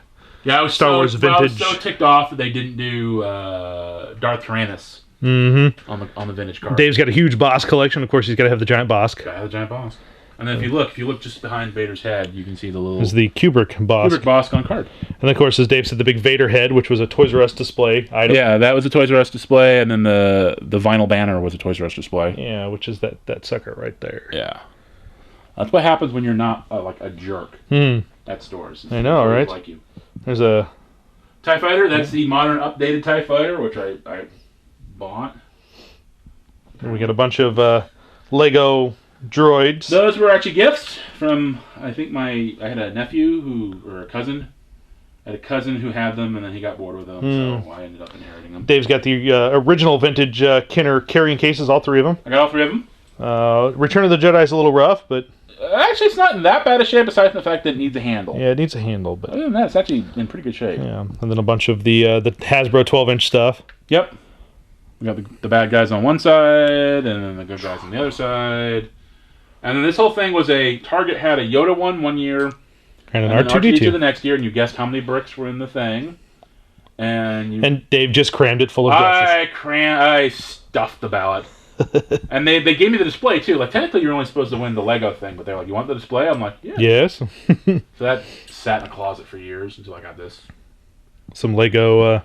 Star Wars vintage. I was so ticked off that they didn't do Darth Tyrannus on the vintage card. Dave's got a huge Boss collection. Of course, he's got to have the giant Boss. Got to have the giant Boss. And then if you look just behind Vader's head, you can see the little. It's the Kubrick Boss. Kubrick Boss on card. And of course, as Dave said, the big Vader head, which was a Toys R Us display item. Yeah, that was a Toys R Us display, and then the vinyl banner was a Toys R Us display. Yeah, which is that sucker right there. Yeah. That's what happens when you're not like a jerk at stores. I know, right? Like you. There's a TIE Fighter. That's the modern updated TIE Fighter, which I bought. And we got a bunch of Lego droids. Those were actually gifts from, I think I had a nephew or a cousin. I had a cousin who had them, and then he got bored with them, so I ended up inheriting them. Dave's got the original vintage Kenner carrying cases, all 3 of them. I got all 3 of them. Return of the Jedi is a little rough, but actually, it's not in that bad a shape. Aside from the fact that it needs a handle. Yeah, it needs a handle, but other than that, it's actually in pretty good shape. Yeah, and then a bunch of the Hasbro 12-inch stuff. Yep. We got the bad guys on one side, and then the good guys on the other side. And then this whole thing was Target had a Yoda one year, and an R2-D2 the next year, and you guessed how many bricks were in the thing. And Dave just crammed it full of guesses. I stuffed the ballot. And they gave me the display too. Like technically you're only supposed to win the Lego thing, but they're like, "You want the display?" I'm like, "Yeah." Yes. So that sat in a closet for years until I got this. Some Lego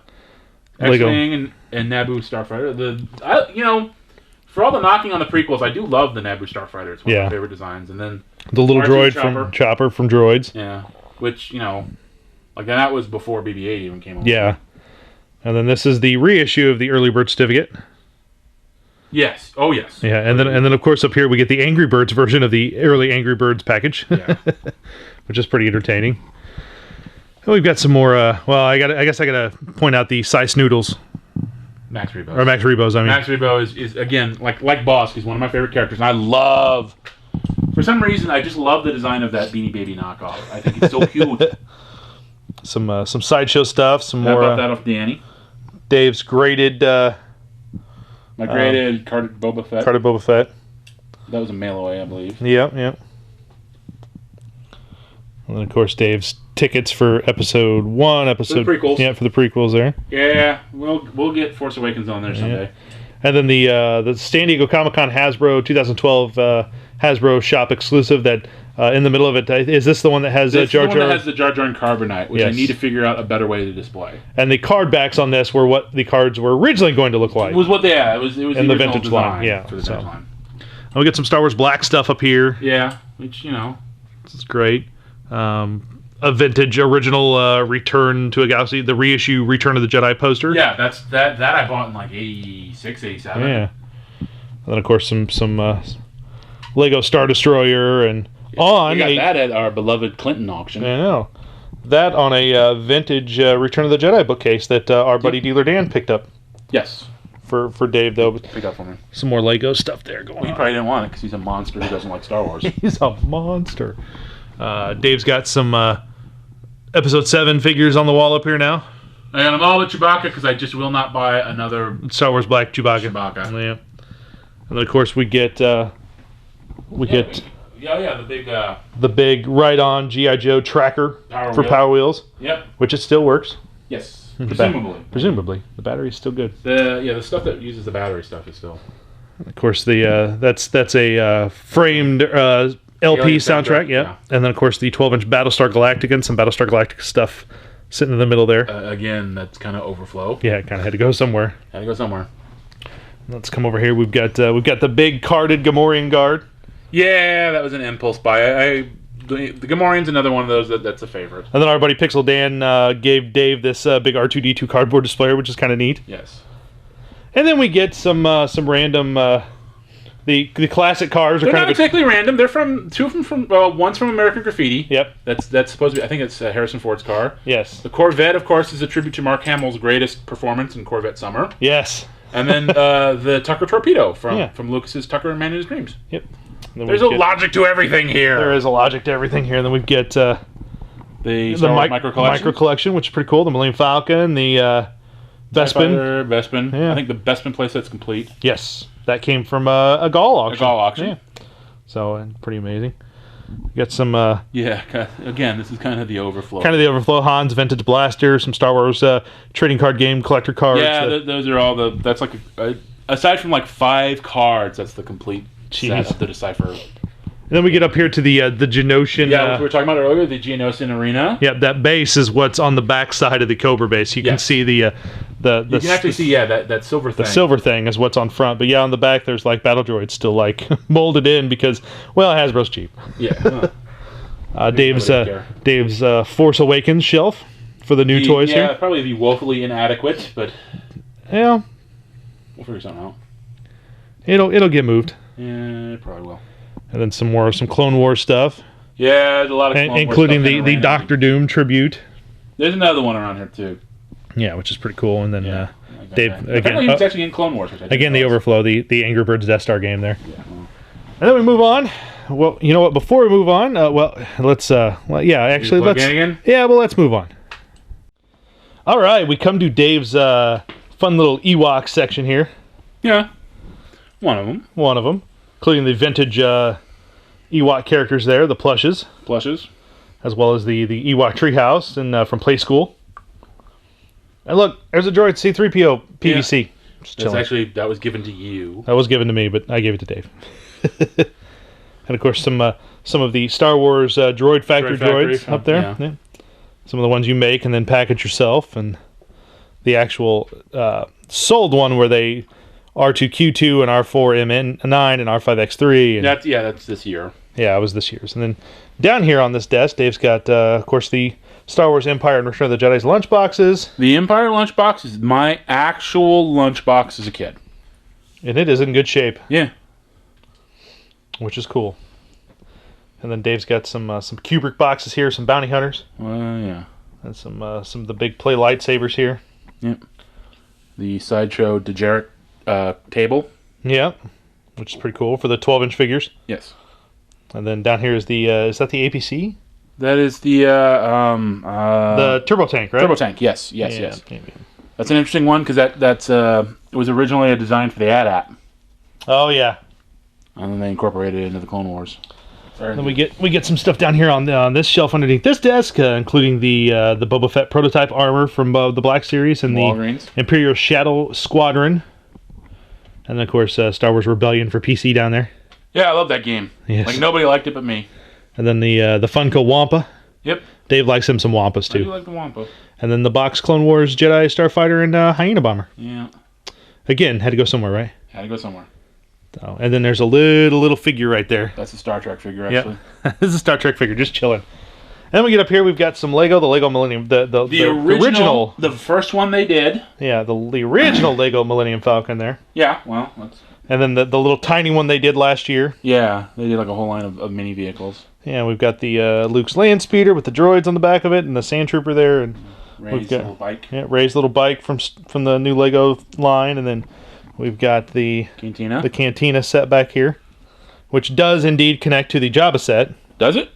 X-Wing and Naboo Starfighter. For all the knocking on the prequels, I do love the Naboo Starfighter. It's one of my favorite designs. And then the little droid from Chopper from Droids. Yeah. Which, like that was before BB-8 even came along. Yeah. And then this is the reissue of the Early Bird Certificate. Yes. Oh, yes. Yeah, and then of course up here we get the Angry Birds version of the early Angry Birds package. Yeah. Which is pretty entertaining. And we've got some more I guess I gotta point out the Sice Noodles. Max Rebo. Or Max Rebos, I mean. Max Rebo is again, like Boss, he's one of my favorite characters. And I love, for some reason, I just love the design of that Beanie Baby knockoff. I think it's so cute. Some sideshow stuff, some more. I bought that off Danny. Dave's graded. My graded carded Boba Fett. Carded Boba Fett. That was a mail away, I believe. Yeah. And then of course Dave's tickets for episode 1, for the prequels. Yeah, for the prequels there. Yeah, we'll get Force Awakens on there someday. Yeah. And then the San Diego Comic-Con Hasbro 2012 Hasbro shop exclusive that in the middle of it, is this the one that has Jar Jar? This is the one that has the Jar Jar and Carbonite, which I need to figure out a better way to display. And the card backs on this were what the cards were originally going to look like. It was it was in the vintage line. Yeah, for the vintage line. And we get some Star Wars Black stuff up here. Yeah, which this is great. A vintage original Return to a Galaxy, the reissue Return of the Jedi poster. Yeah, that I bought in like 86, 87. Yeah. And then of course some Lego Star Destroyer and we got that at our beloved Clinton auction. I know. That on a vintage Return of the Jedi bookcase that our buddy Dealer Dan picked up. Yes. For Dave though. Pick up for me. Some more Lego stuff there going on. He probably didn't want it because he's a monster who doesn't like Star Wars. He's a monster. Dave's got some Episode 7 figures on the wall up here now. And I'm all with Chewbacca because I just will not buy another Star Wars Black Chewbacca. Yeah. And then of course we get the big Ride-On G.I. Joe tracker for Power Wheels. Yep. Which it still works. Yes. Presumably. The battery's still good. The stuff that uses the battery stuff is still. Of course that's a framed LP soundtrack, yeah. And then, of course, the 12-inch Battlestar Galactica and some Battlestar Galactica stuff sitting in the middle there. Again, that's kind of overflow. Yeah, it kind of had to go somewhere. Let's come over here. We've got the big carded Gamorrean guard. Yeah, that was an impulse buy. The Gamorrean's another one of those that's a favorite. And then our buddy Pixel Dan gave Dave this big R2-D2 cardboard displayer, which is kind of neat. Yes. And then we get some random... The classic cars are They're kind not exactly random. They're two of them from one's from American Graffiti. Yep. That's supposed to be. I think it's Harrison Ford's car. Yes. The Corvette, of course, is a tribute to Mark Hamill's greatest performance in Corvette Summer. Yes. And then the Tucker Torpedo from Lucas's Tucker and Man in His Dreams. Yep. There's a logic to everything here. There is a logic to everything here. And then we get the Micro Collection, which is pretty cool. The Millennium Falcon, the Bespin. Yeah. I think the Bespin playset's complete. Yes. That came from a Gaul auction. Yeah. So, pretty amazing. We got some... again, this is kind of the overflow. Han's Vintage Blaster, some Star Wars trading card game collector cards. Yeah, those are all that's like... aside from like 5 cards, that's the complete set of the Decipher. And then we get up here to the Geonosian... Yeah, we were talking about earlier, the Geonosian Arena. Yeah, that base is what's on the back side of the Cobra base. You can see you can actually see, that silver thing. The silver thing is what's on front. But yeah, on the back, there's like battle droids still like molded in because, well, Hasbro's cheap. Yeah. Dave's Force Awakens shelf for the new toys here. Yeah, probably be woefully inadequate, but... Yeah. We'll figure something out. It'll get moved. Yeah, it probably will. And then some Clone Wars stuff. Yeah, there's a lot of Clone Wars including stuff the Doctor Doom tribute. There's another one around here too. Yeah, which is pretty cool. And then Dave apparently he was actually in Clone Wars. Again, the overflow, the Angry Birds Death Star game there. Yeah. And then we move on. Well, you know what? Before we move on, let's let's move on. All right, we come to Dave's fun little Ewok section here. Yeah, one of them, including the vintage Ewok characters there, the plushes, as well as the Ewok treehouse and from Play School. And look, there's a droid C-3PO PVC. Yeah. That was given to you. That was given to me, but I gave it to Dave. And of course, some of the Star Wars droid factory droids up there. Yeah. Some of the ones you make and then package yourself, and the actual sold one where they R2-Q2 and R4-MN9 and R5X3. And that's this year. Yeah, it was this year's. And then down here on this desk, Dave's got, of course, the Star Wars Empire and Return of the Jedi's lunchboxes. The Empire lunchbox is my actual lunchbox as a kid. And it is in good shape. Yeah. Which is cool. And then Dave's got some Kubrick boxes here, some bounty hunters. Yeah. And some of the big play lightsabers here. Yep. The Sideshow Dejeric table. Yeah. Which is pretty cool for the 12-inch figures. Yes. And then down here is is that the APC? That is the turbo tank, right? Turbo tank, yes. Maybe. That's an interesting one because it was originally a design for the AT-AT. Oh yeah. And then they incorporated it into the Clone Wars. And then we get some stuff down here on this shelf underneath this desk, including the Boba Fett prototype armor from the Black Series and Walgreens. The Imperial Shadow Squadron, and then of course Star Wars Rebellion for PC down there. Yeah, I love that game. Yes. Like nobody liked it but me. And then the Funko Wampa. Yep. Dave likes him some Wampas too. I do like the Wampa. And then the box Clone Wars Jedi Starfighter and Hyena Bomber. Yeah. Again, had to go somewhere, right? Had to go somewhere. Oh, and then there's a little figure right there. That's a Star Trek figure, actually. Yeah. This is a Star Trek figure, just chilling. And then we get up here, we've got some Lego, the Lego Millennium, the original, the first one they did. Yeah, the original Lego Millennium Falcon there. Yeah, well, that's... And then the little tiny one they did last year. Yeah, they did like a whole line of mini vehicles. Yeah, we've got the Luke's land speeder with the droids on the back of it and the sand trooper there, and Ray's little bike. Yeah, Ray's little bike from the new Lego line, and then we've got the cantina set back here, which does indeed connect to the Jabba set. Does it?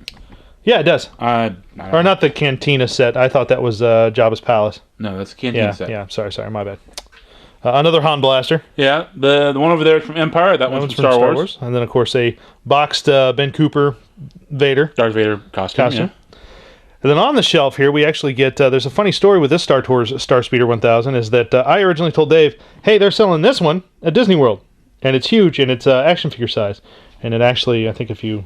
Yeah, it does. Or not the cantina set. I thought that was Jabba's palace. No, that's the cantina set. Yeah, sorry, my bad. Another Han blaster. Yeah, the one over there is from Empire. That one's from Star Wars. And then, of course, a boxed Ben Cooper Vader. Darth Vader costume. Yeah. And then on the shelf here, we actually get... there's a funny story with this Star Tours Starspeeder 1000, is that I originally told Dave, hey, they're selling this one at Disney World. And it's huge, and it's action figure size. And it actually, I think if you...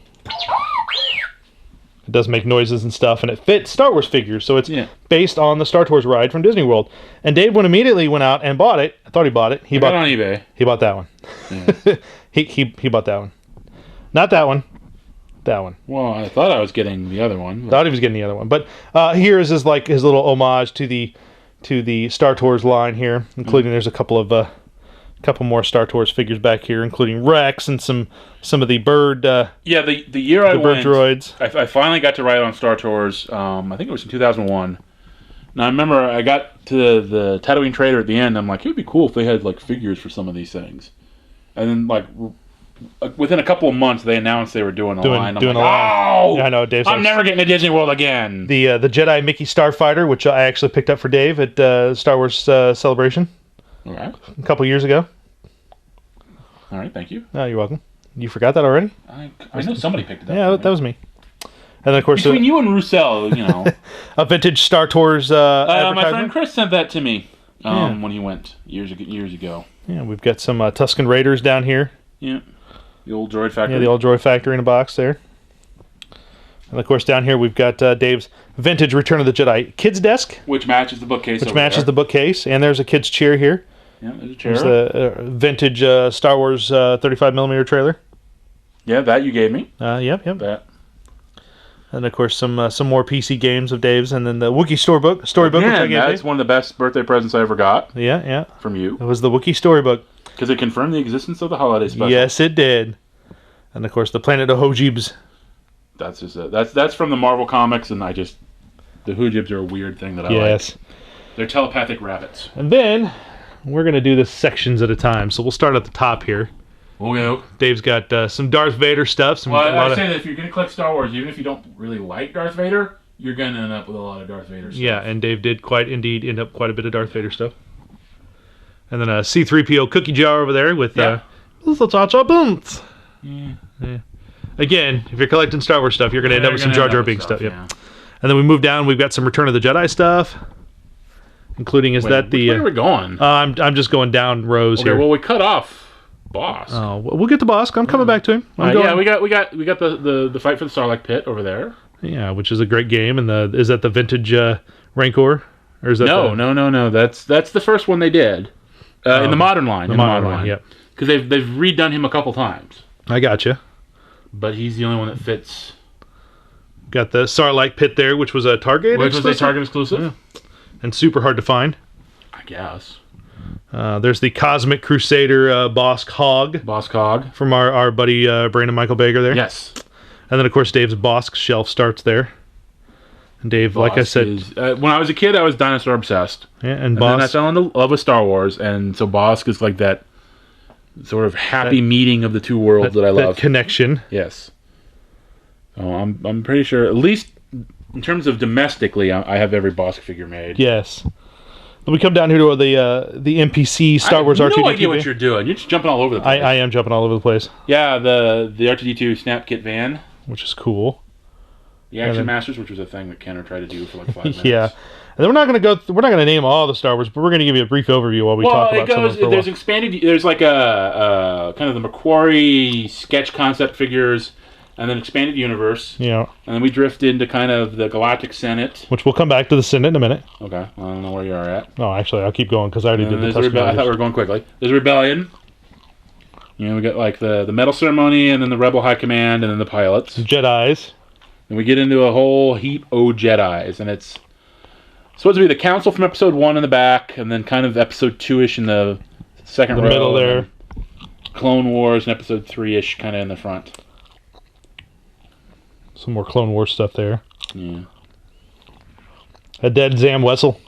It does make noises and stuff, and it fits Star Wars figures, so it's based on the Star Tours ride from Disney World. And Dave immediately went out and bought it. I thought he bought it. He bought it on eBay. He bought that one. Yeah. he bought that one. Not that one. That one. Well, I thought I was getting the other one. Thought he was getting the other one, but here is his little homage to the Star Tours line here, including there's a couple more Star Tours figures back here, including Rex and some of the bird. The year I went, droids. I finally got to ride on Star Tours. I think it was in 2001. Now I remember I got to the Tatooine Trader at the end. I'm like, it would be cool if they had like figures for some of these things. And then like within a couple of months, they announced they were doing a line. I'm like, oh, yeah, I know, Dave. I'm never getting to Disney World again. The Jedi Mickey Starfighter, which I actually picked up for Dave at Star Wars Celebration. All right. A couple years ago. All right, thank you. Oh, you're welcome. You forgot that already? I know somebody picked it up. Yeah, that was me. And then, of course, between you and Roussel, a vintage Star Tours my friend Chris sent that to me when he went years ago. Yeah, we've got some Tusken Raiders down here. Yeah, the old droid factory. Yeah, the old droid factory in a box there. And of course, down here we've got Dave's vintage Return of the Jedi kids desk, which matches the bookcase. The bookcase, and there's a kids chair here. Yeah, there's a chair. There's the vintage Star Wars 35mm trailer. Yeah, that you gave me. Yep. That. And of course, some more PC games of Dave's, and then the Wookiee storybook, which I gave that's one of the best birthday presents I ever got. Yeah. From you. It was the Wookiee storybook. Because it confirmed the existence of the holiday special. Yes, it did. And of course, the Planet of Hojibs. That's just that's from the Marvel comics, and the Hojibs are a weird thing that I like. They're telepathic rabbits. And then we're gonna do this sections at a time. So we'll start at the top here. Okay. Dave's got some Darth Vader stuff. I say that if you're going to collect Star Wars, even if you don't really like Darth Vader, you're going to end up with a lot of Darth Vader stuff. Yeah, and Dave did end up quite a bit of Darth Vader stuff. And then a C-3PO cookie jar over there with little Jar Binks. Yeah. Again, if you're collecting Star Wars stuff, you're going to end up with some Jar Jar Binks stuff. Yep. And then we move down. We've got some Return of the Jedi stuff, including where are we going? I'm just going down rows here. Well, we cut off Bosk. Oh, we'll get to Bosk. I'm coming back to him. Yeah, we got the fight for the Sarlacc pit over there. Yeah, which is a great game. And is that the vintage Rancor, or is that no? That's the first one they did in the modern line. The modern line. Yep. Because they've redone him a couple times. I gotcha. But he's the only one that fits. Got the Sarlacc pit there, which was a Target exclusive. Was a Target exclusive. Yeah. And super hard to find. I guess. There's the Cosmic Crusader Bosk Hog. From our buddy Brandon Michael Baker there. Yes. And then, of course, Dave's Bosk shelf starts there. And Dave, Bosk like I said... when I was a kid, I was dinosaur obsessed. Yeah, and then I fell into love with Star Wars, and so Bosk is like that sort of happy meeting of the two worlds that I love. That connection. Yes. So I'm pretty sure, at least in terms of domestically, I have every Bosk figure made. Yes. Then we come down here to the NPC Star Wars R2-D2. I have no idea what you're doing. You're just jumping all over the place. I am jumping all over the place. Yeah, the R2-D2 Snap Kit van. Which is cool. The Action Masters, which was a thing that Kenner tried to do for like 5 minutes. Yeah. And then we're not going to name all the Star Wars, but we're going to give you a brief overview while we talk about some of them. There's expanded. There's like a kind of the Macquarie sketch concept figures, and then expanded universe. Yeah. And then we drift into kind of the Galactic Senate, which we'll come back to the Senate in a minute. Okay. I don't know where you are at. No, actually, I'll keep going because I already did the I thought we were going quickly. There's Rebellion. You know, we got like the medal ceremony, and then the Rebel High Command, and then the pilots. Jedis. And we get into a whole heap of Jedis, and it's supposed to be the Council from Episode 1 in the back, and then kind of Episode 2-ish in the second row. The middle there. Clone Wars and Episode 3-ish kind of in the front. Some more Clone Wars stuff there. Yeah. A dead Zam Wessel.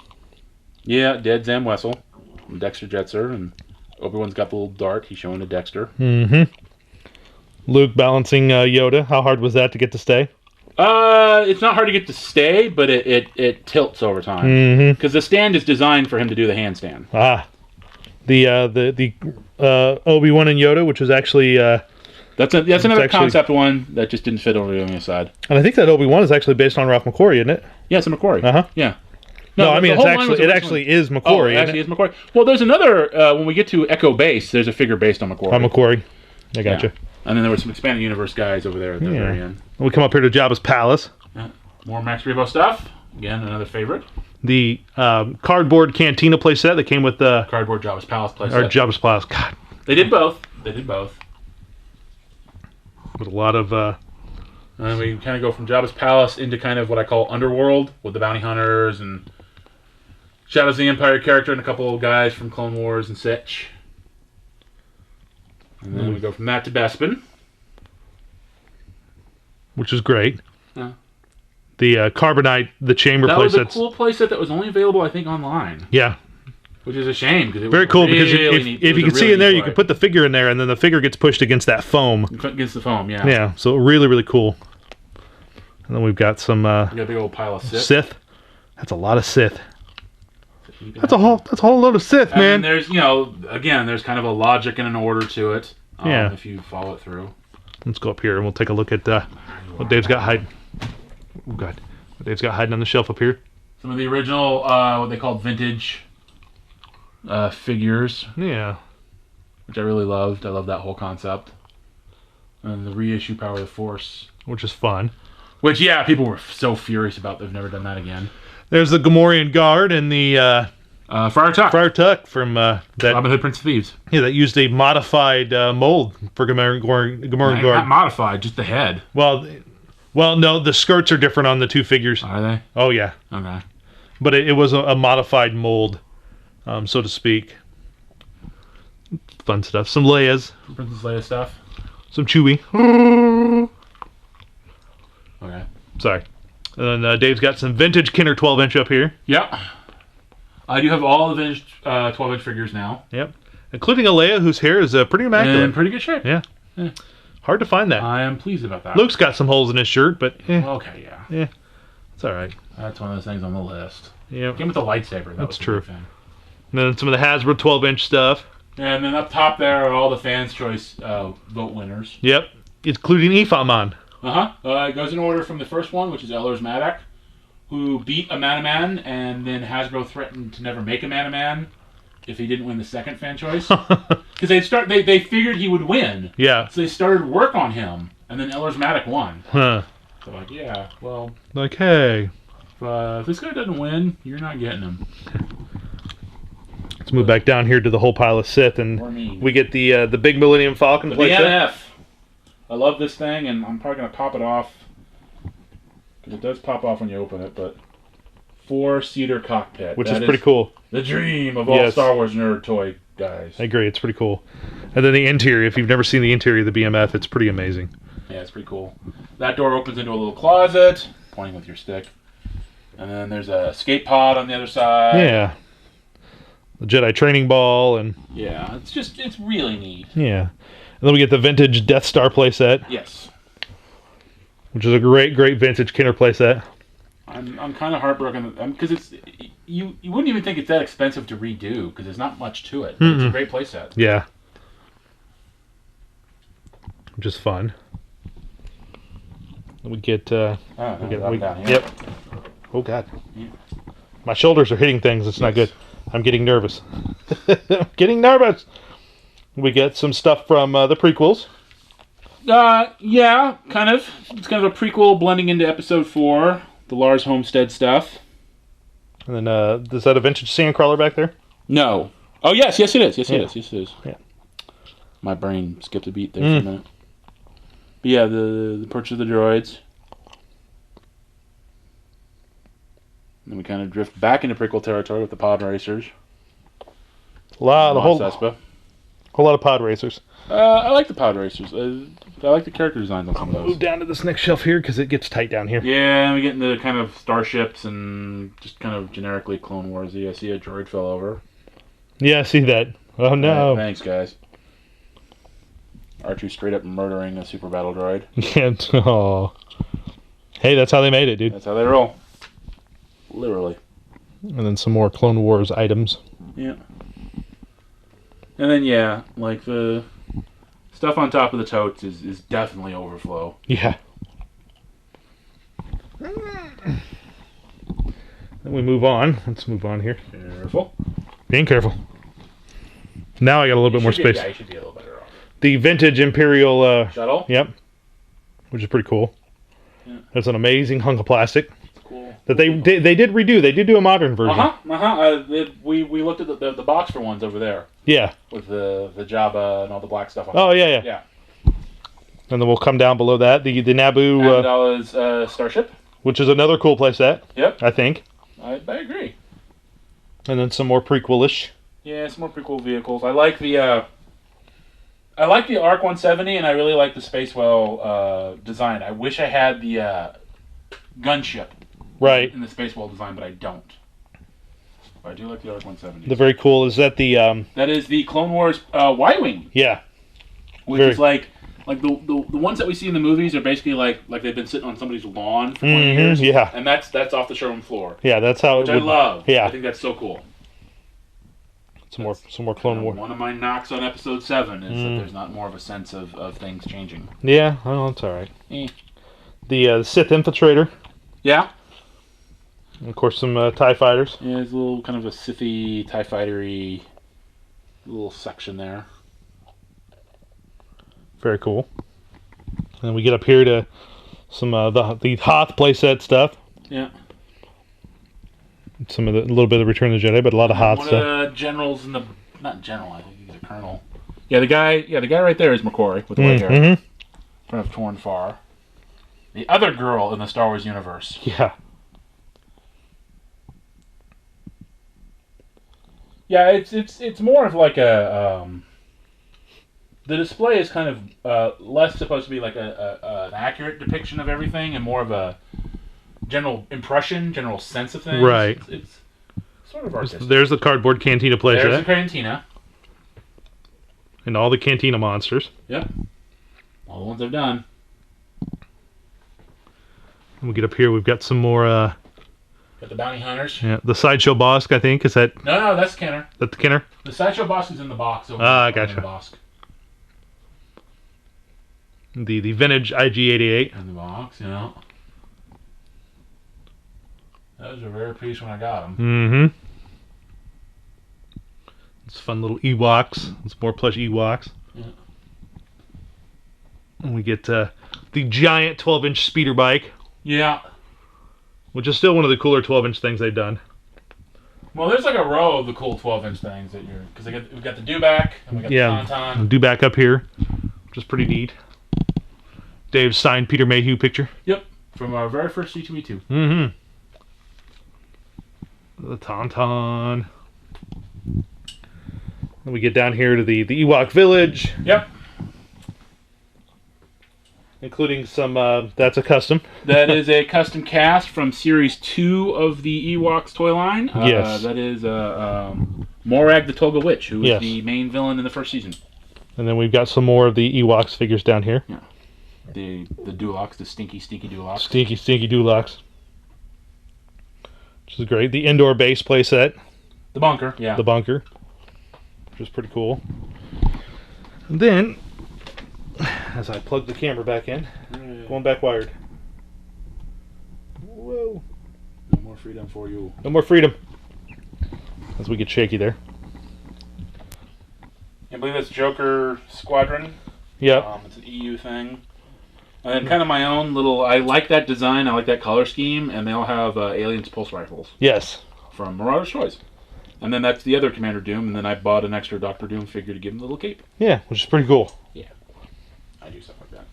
Yeah, dead Zam Wessel. And Dexter Jetser, and Obi-Wan's got the little dart. He's showing to Dexter. Mm-hmm. Luke balancing Yoda. How hard was that to get to stay? It's not hard to get to stay, but it tilts over time. Because the stand is designed for him to do the handstand. Ah. The Obi-Wan and Yoda, which was actually... That's another concept one that just didn't fit over on the side. And I think that Obi-Wan is actually based on Ralph McQuarrie, isn't it? Yeah, it's a McQuarrie. Uh-huh. Yeah. No, I mean, it actually is McQuarrie. Oh, it actually is McQuarrie. Well, there's another, when we get to Echo Base, there's a figure based on McQuarrie. On McQuarrie. I gotcha. Yeah. And then there were some Expanded Universe guys over there at the very end. We come up here to Jabba's Palace. Yeah. More Max Rebo stuff. Again, another favorite. The cardboard Cantina playset that came with the... Cardboard Jabba's Palace playset. Or Jabba's Palace. God. They did both. With a lot of... And we kind of go from Jabba's Palace into kind of what I call Underworld, with the bounty hunters and Shadows of the Empire character and a couple of guys from Clone Wars and such. And then we go from that to Bespin. Which is great. Yeah. The Carbonite, the chamber playset. That was a cool playset that was only available, I think, online. Yeah. Which is a shame. Because it very was cool, really because if you can see in there, you can put the figure in there, and then the figure gets pushed against that foam. Against the foam, yeah. Yeah, so really, really cool. And then we've got some... we got a big old pile of Sith. That's a lot of Sith. That's a whole load of Sith, man. And there's, again, there's kind of a logic and an order to it. Yeah. If you follow it through. Let's go up here and we'll take a look at what Dave's got hiding. Oh, God. What Dave's got hiding on the shelf up here. Some of the original, what they called vintage figures. Yeah. Which I really loved. I love that whole concept. And the reissue Power of the Force. Which is fun. Which, yeah, people were so furious about. They've never done that again. There's the Gamorrean Guard and the... Friar Tuck. Friar Tuck from that... Robin Hood, Prince of Thieves. Yeah, that used a modified mold for Gamorrean Guard. Not modified, just the head. Well, no, the skirts are different on the two figures. Are they? Oh, yeah. Okay. But it was a modified mold, so to speak. Fun stuff. Some Leia's. Princess Leia stuff. Some Chewie. Okay. Sorry. And then Dave's got some vintage Kenner 12-inch up here. Yep. I do have all the vintage 12-inch figures now. Yep. Including a Leia whose hair is pretty immaculate. In pretty good shape. Yeah. Hard to find that. I am pleased about that. Luke's got some holes in his shirt, but okay, yeah. Yeah. It's all right. That's one of those things on the list. Yeah. Game with the lightsaber. That's true. And then some of the Hasbro 12-inch stuff. And then up top there are all the fans' choice vote winners. Yep. Including Ifaman. It goes in order from the first one, which is Ellers Maddock, who beat a Man-O-Man, and then Hasbro threatened to never make a Man-O-Man if he didn't win the second fan choice. Because they figured he would win. Yeah. So they started work on him, and then Ellers Maddock won. Huh. So well... Like, hey... if this guy doesn't win, you're not getting him. Let's move back down here to the whole pile of Sith, and we get the big Millennium Falcon playset. BMF. I love this thing, and I'm probably going to pop it off. Because it does pop off when you open it, but... 4-seater cockpit. Which is pretty cool. The dream of all Star Wars nerd toy guys. I agree, it's pretty cool. And then the interior, if you've never seen the interior of the BMF, it's pretty amazing. Yeah, it's pretty cool. That door opens into a little closet, pointing with your stick. And then there's a escape pod on the other side. Yeah. The Jedi training ball, and... Yeah, it's really neat. Yeah. And then we get the vintage Death Star playset. Yes. Which is a great vintage Kinder playset. I'm kind of heartbroken because it's you wouldn't even think it's that expensive to redo because there's not much to it. It's a great playset. Yeah. Which is fun. We get yep. Oh God. Yeah. My shoulders are hitting things. It's not good. I'm getting nervous. Getting nervous. We get some stuff from the prequels. Yeah, kind of. It's kind of a prequel blending into Episode 4. The Lars Homestead stuff. And then, is that a vintage Sandcrawler back there? No. Oh, yes it is. Yes, it is. Yeah. My brain skipped a beat there for a minute. But yeah, the Purchase of the Droids. And then we kind of drift back into prequel territory with the pod racers. A whole lot of pod racers. I like the pod racers. I like the character designs on some of those. Move down to this next shelf here because it gets tight down here. Yeah, we get into kind of starships and just kind of generically Clone Wars-y. I see a droid fell over. Yeah, I see that. Oh no. Thanks, guys. R2 straight up murdering a super battle droid. Yeah. Oh. Hey, that's how they made it, dude. That's how they roll. Literally. And then some more Clone Wars items. Yeah. And then, yeah, like the stuff on top of the totes is definitely overflow. Yeah. Then we move on. Let's move on here. Careful. Being careful. Now I got a little bit more space. Yeah, you should be a little better off. The vintage Imperial... Shuttle? Yep. Which is pretty cool. Yeah. That's an amazing hunk of plastic. Cool. That they did redo. They did do a modern version. We looked at the box for ones over there. Yeah. With the Jabba and all the black stuff on it. Oh, yeah. Yeah. And then we'll come down below that. The Naboo... Amidala's Starship. Which is another cool playset. Yep. I think. I agree. And then some more prequel-ish. Yeah, some more prequel vehicles. I like the ARC 170, and I really like the Spacewell design. I wish I had the gunship in the Spacewell design, but I don't. But I do like the ARC 170. The very cool. Is that the... That is the Clone Wars Y-Wing. Yeah. Which is like the ones that we see in the movies are basically like they've been sitting on somebody's lawn for 20 years. Yeah. And that's off the showroom floor. Yeah, that's how I love. Yeah. I think that's so cool. Some more Clone Wars. One of my knocks on Episode 7 is that there's not more of a sense of things changing. Yeah, well, that's all right. The Sith Infiltrator. Yeah. And of course, some TIE Fighters. Yeah, there's a little kind of a Sithy, TIE Fighter-y little section there. Very cool. And we get up here to some the Hoth playset stuff. Yeah. Some of a little bit of Return of the Jedi, but a lot of Hoth stuff. One of the generals in the not general, I think he's a colonel. Yeah, the guy right there is McQuarrie with the white hair. In front of Torn Far. The other girl in the Star Wars universe. Yeah. Yeah, it's more of like a the display is kind of less supposed to be like an accurate depiction of everything and more of a general impression, general sense of things. Right. It's sort of artistic. There's the cardboard cantina playset. There's the cantina. And all the Cantina monsters. Yep. All the ones I've done. And we get up here, we've got some more... got the Bounty Hunters. Yeah, the Sideshow Bosk, I think. Is that... No, that's Kenner. That's the Kenner? The Sideshow Bosk is in the box. Over gotcha. the Bosk. The vintage IG-88. In the box, yeah. That was a rare piece when I got them. Mm-hmm. It's fun little Ewoks. It's more plush Ewoks. Yeah. And we get the giant 12-inch speeder bike. Yeah. Which is still one of the cooler 12-inch things they've done. Well, there's like a row of the cool 12-inch things that you're... Because we've got the Dewback, and we got the Tauntaun. Dewback up here, which is pretty neat. Dave's signed Peter Mayhew picture. Yep. From our very first C2E2. Mm-hmm. The Tauntaun. And we get down here to the Ewok village. Yep. Including some, that's a custom. That is a custom cast from Series 2 of the Ewoks toy line. Yes. That is Morag the Toga Witch, who is the main villain in the first season. And then we've got some more of the Ewoks figures down here. Yeah. The Dulocs, the stinky Dulocs. Stinky Dulocs. Which is great. The Endor base playset. The bunker, yeah. The bunker. Which is pretty cool. And then... as I plug the camera back in, going back wired. Whoa. No more freedom for you. No more freedom. As we get shaky there. I believe that's Joker Squadron. Yep. It's an EU thing. And then kind of my own little... I like that design. I like that color scheme. And they all have Aliens pulse rifles. Yes. From Marauders Toys. And then that's the other Commander Doom. And then I bought an extra Doctor Doom figure to give him a little cape. Yeah, which is pretty cool. Yeah. I do stuff like that.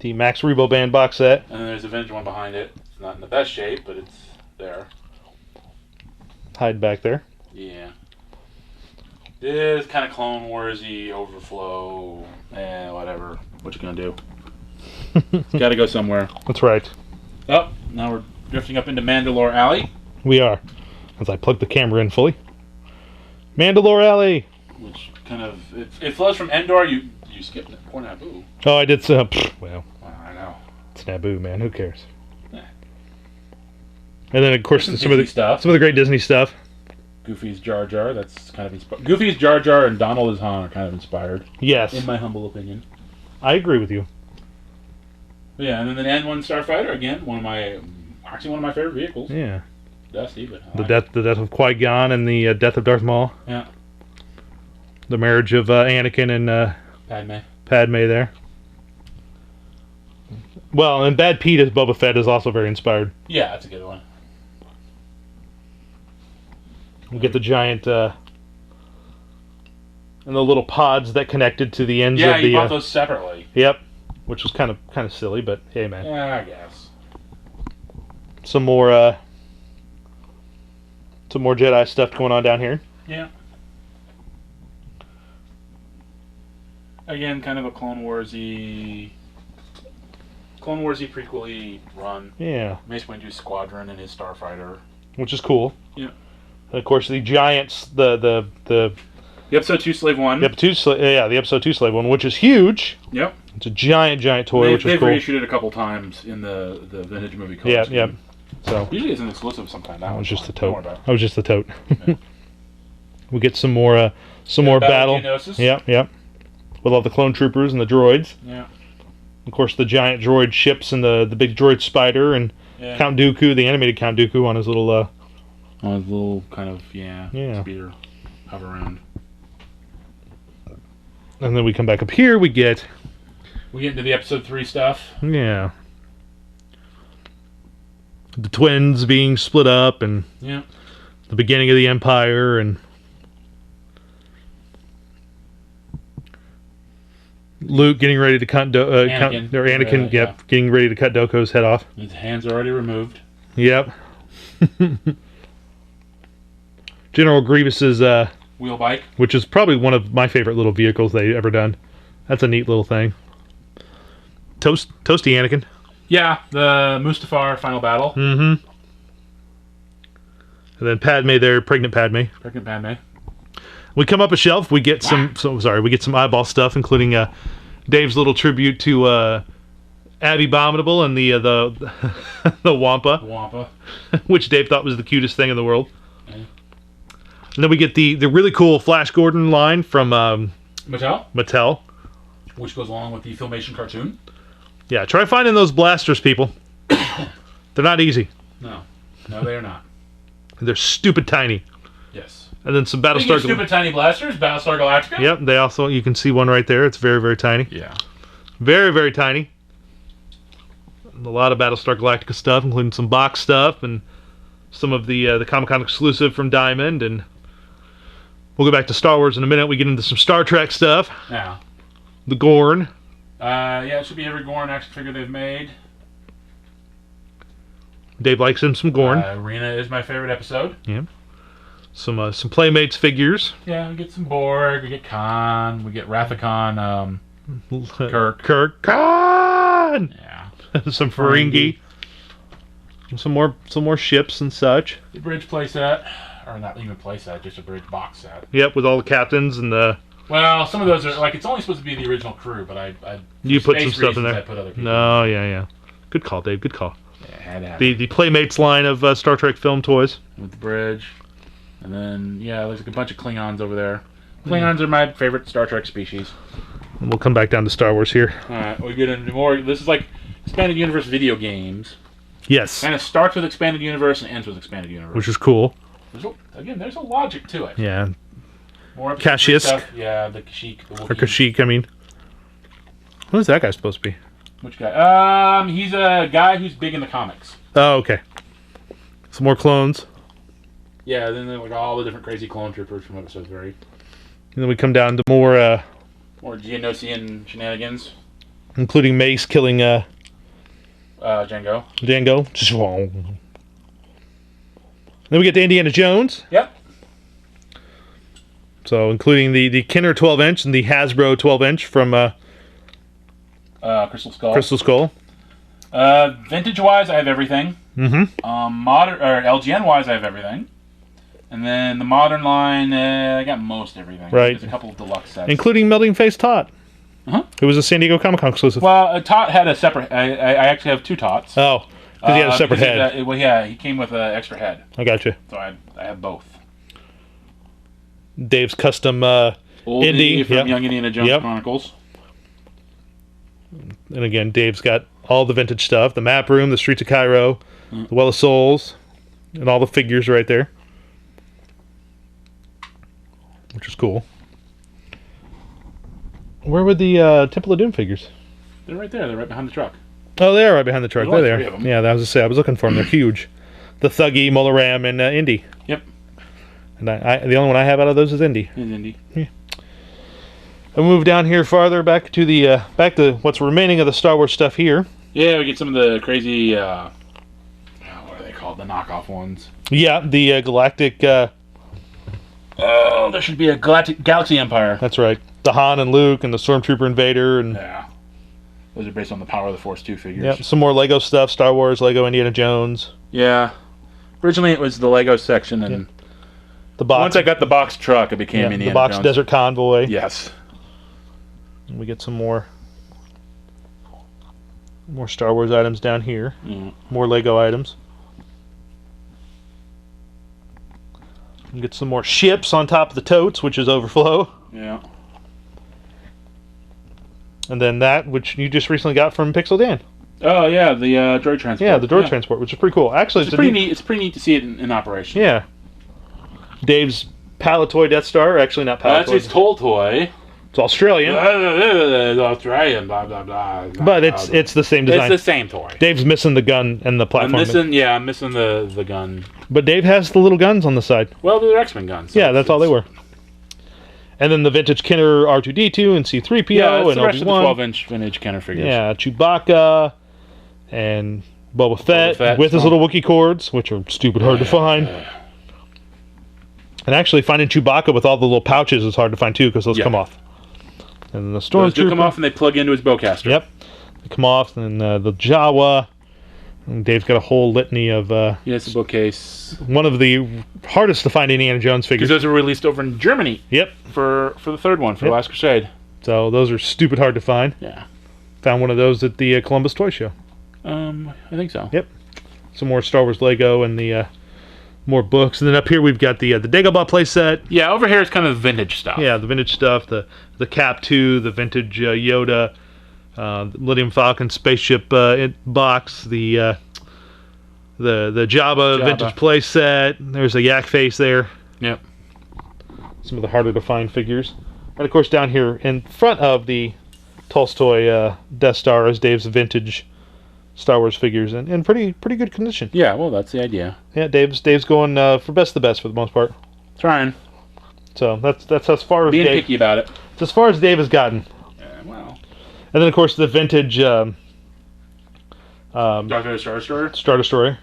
The Max Rebo Band box set. And then there's a vintage one behind it. It's not in the best shape, but it's there. Hide back there. Yeah. This kind of Clone Wars-y overflow. Whatever. What you gonna do? It's got to go somewhere. That's right. Oh, now we're drifting up into Mandalore Alley. We are. As I plug the camera in fully. Mandalore Alley! Which kind of... It flows from Endor. You skipped it. Poor Naboo. Oh, I did well. I know. It's Naboo, man. Who cares? Eh. And then, of course, some of the great Disney stuff. Goofy's Jar Jar. That's kind of inspired. Goofy's Jar Jar and Donald is Han are kind of inspired. Yes. In my humble opinion. I agree with you. Yeah, and then the N1 Starfighter, again, one of my favorite vehicles. Yeah. Dusty, but the death of Qui-Gon and the death of Darth Maul. Yeah. The marriage of Anakin and Padme there. Well, and Bad Pete as Boba Fett is also very inspired. Yeah, that's a good one. We get the giant and the little pods that connected to the ends of the... Yeah, you bought those separately. Yep. Which was kind of silly, but hey, man. Yeah, I guess. Some more Jedi stuff going on down here. Yeah. Again, kind of a Clone Warsy prequel-y run. Yeah. Mace Windu Squadron and his Starfighter. Which is cool. Yeah. And of course, the giants, the Episode 2 Slave 1. The Episode 2 Slave 1, which is huge. Yep. It's a giant toy, which is cool. They've reissued it a couple times in the vintage movie color. Yeah. So usually it's an exclusive of some kind. That was just the tote. Yeah. We get some more battle. Yep. With all the clone troopers and the droids. Yeah. Of course, the giant droid ships and the big droid spider and Count Dooku, the animated Count Dooku on his little kind of speeder hover around. And then we come back up here. We get into the Episode 3 stuff. Yeah. The twins being split up and the beginning of the Empire and Luke getting ready to cut Anakin getting ready to cut Dooku's head off. His hands are already removed. Yep. General Grievous's wheel bike, which is probably one of my favorite little vehicles they ever done. That's a neat little thing. Toasty Anakin. Yeah, the Mustafar final battle. Mm-hmm. And then Padme there, pregnant Padme. We come up a shelf. We get we get some eyeball stuff, including Dave's little tribute to Abby Abominable and the the Wampa. Wampa. Which Dave thought was the cutest thing in the world. Okay. And then we get the really cool Flash Gordon line from Mattel. Which goes along with the Filmation cartoon. Yeah, try finding those blasters, people. They're not easy. No, they are not. They're stupid tiny. Yes. And then some Battlestar... Stupid tiny blasters, Battlestar Galactica. Yep, they also... You can see one right there. It's very, very tiny. Yeah. Very, very tiny. A lot of Battlestar Galactica stuff, including some box stuff and some of the Comic-Con exclusive from Diamond. And we'll go back to Star Wars in a minute. We get into some Star Trek stuff. Yeah. The Gorn. Yeah, it should be every Gorn action figure they've made. Dave likes him some Gorn. Arena is my favorite episode. Yeah. Some Playmates figures. Yeah, we get some Borg, we get Khan, we get Rathacon, Kirk. Khan! Yeah. Some Ferengi. Some more ships and such. The bridge playset. Or not even playset, just a bridge box set. Yep, with all the captains and the... Well, some of those are, like, it's only supposed to be the original crew, but I you put some stuff in there. I put other people no, yeah. Good call, Dave, good call. Yeah, had to have the Playmates line of Star Trek film toys. with the bridge. And then, yeah, there's like a bunch of Klingons over there. Klingons are my favorite Star Trek species. And we'll come back down to Star Wars here. Alright, we get into more. This is like Expanded Universe video games. Yes. Kind of starts with Expanded Universe and ends with Expanded Universe. Which is cool. There's a logic to it. Yeah. More Kashyyyk. stuff. Yeah, the Kashyyyk. Or Kashyyyk, I mean. What is that guy supposed to be? Which guy? He's a guy who's big in the comics. Oh, okay. Some more clones. Yeah, then like all the different crazy clone troopers from episode 3. And then we come down to more Geonosian shenanigans. Including Mace killing Django. Then we get to Indiana Jones. Yep. So including the Kenner 12-inch and the Hasbro 12-inch from Crystal Skull. Crystal Skull. Vintage-wise, I have everything. Mm-hmm. Modern or LGN-wise, I have everything. And then the modern line, I got most everything. Right. There's a couple of deluxe sets. Including Melting Face Tot. Uh-huh. It was a San Diego Comic-Con exclusive. Well, Tot had a separate... I actually have 2 Tots. Oh, because he had a separate head. He came with an extra head. I got you. So I have both. Dave's custom Old Indy from Young Indiana Jones Chronicles. And again, Dave's got all the vintage stuff. The map room, the Streets of Cairo, the Well of Souls, and all the figures right there. Which is cool. Where were the Temple of Doom figures? They're right there. They're right behind the truck. Oh, they are right behind the truck. There they are. 3 of them. Yeah, that was to say. I was looking for them. They're huge. The Thuggy, Mola Ram, and Indy. Yep. And the only one I have out of those is Indy. Is Indy. Yeah. I move down here farther back to what's remaining of the Star Wars stuff here. Yeah, we get some of the crazy. What are they called? The knockoff ones. Yeah, the Galactic. There should be a Galactic Galaxy Empire. That's right. The Han and Luke and the Stormtrooper Invader and. Yeah. Those are based on the Power of the Force 2 figures. Yep, some more Lego stuff, Star Wars, Lego Indiana Jones. Yeah. Originally it was the Lego section, and the box. Once I got the box truck, it became Indiana the box Jones. Desert Convoy. Yes. And we get some more Star Wars items down here. More Lego items. And get some more ships on top of the totes, which is Overflow. Yeah. And then that, which you just recently got from Pixel Dan. Oh yeah, the droid transport. Yeah, the droid transport, which is pretty cool. Actually, it's pretty neat. It's pretty neat to see it in operation. Yeah. Dave's Palatoy Death Star, actually not Palatoy. That's his Toll Toy. It's Australian. Australian, blah blah blah. But it's the same design. It's the same toy. Dave's missing the gun and the platform. I'm missing the gun. But Dave has the little guns on the side. Well, they're X-Men guns. So yeah, that's all they were. And then the vintage Kenner R2-D2 and C-3PO and the rest Obi-Wan. Of the 12-inch vintage Kenner figures. Yeah, Chewbacca and Boba Fett with his little Wookiee cords, which are stupid hard to find. And actually, finding Chewbacca with all the little pouches is hard to find too, because those come off. And the Stormtrooper. Those do come off, and they plug into his bowcaster. Yep, they come off, and the Jawa, And Dave's got a whole litany of... yeah, it's a bookcase. One of the hardest to find Indiana Jones figures. Because those were released over in Germany. Yep. For the third one, for Last Crusade. So those are stupid hard to find. Yeah. Found one of those at the Columbus Toy Show. I think so. Yep. Some more Star Wars Lego and the more books. And then up here we've got the Dagobah playset. Yeah, over here is kind of vintage stuff. Yeah, the vintage stuff. The Cap 2, the vintage Yoda, Millennium Falcon spaceship box, the Jabba vintage playset. There's a yak face there. Yep. Some of the harder to find figures. And of course down here in front of the Tolstoy Death Star is Dave's vintage Star Wars figures in pretty good condition. Yeah, well, that's the idea. Yeah, Dave's going for best of the best for the most part. Trying. So that's as far as being picky about it. It's as far as Dave has gotten. Yeah, well. And then of course the vintage Darth Vader Star Destroyer. Star Destroyer.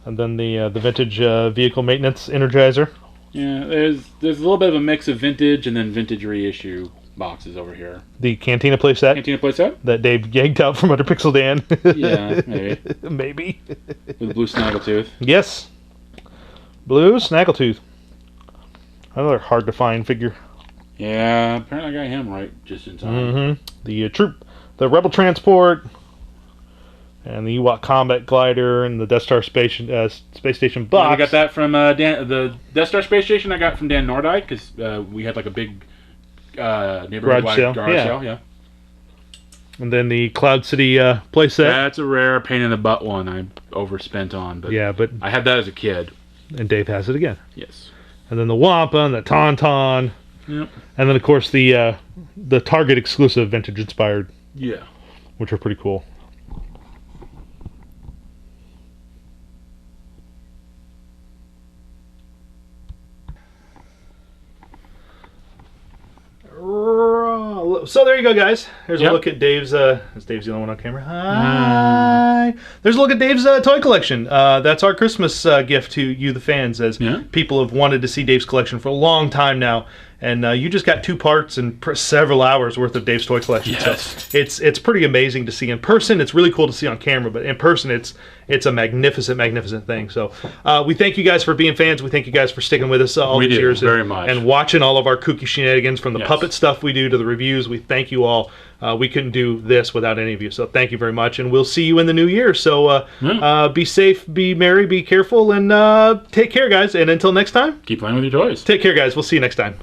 And then the vintage vehicle maintenance Energizer. Yeah, there's a little bit of a mix of vintage and then vintage reissue boxes over here. The Cantina playset. Cantina playset? That Dave yanked out from under Pixel Dan. Yeah, maybe. Maybe. With blue snaggletooth. Yes. Blue snaggletooth. Another hard to find figure. Yeah, apparently I got him right just in time. Mm-hmm. The Rebel transport, and the Ewok combat glider, and the Death Star space station box. Yeah, I got that from the Death Star space station. I got from Dan Nordike because we had like a big neighborhood garage sale. Yeah. And then the Cloud City playset. That's a rare pain in the butt one I overspent on. But yeah, but I had that as a kid. And Dave has it again. Yes. And then the Wampa and the Tauntaun. Yep. And then of course the Target exclusive vintage inspired. Yeah. Which are pretty cool. So there you go, guys. There's a look at Dave's. Is Dave's the only one on camera? Hi. There's a look at Dave's toy collection. That's our Christmas gift to you, the fans, as people have wanted to see Dave's collection for a long time now. And you just got 2 parts and several hours worth of Dave's toy collection. Yes. So it's pretty amazing to see in person. It's really cool to see on camera, but in person it's a magnificent thing. So we thank you guys for being fans. We thank you guys for sticking with us all these years very much. And watching all of our kooky shenanigans, from the puppet stuff we do to the reviews. We thank you all. We couldn't do this without any of you. So thank you very much, and we'll see you in the new year. So be safe, be merry, be careful, and take care, guys. And until next time, keep playing with your toys. Take care, guys. We'll see you next time.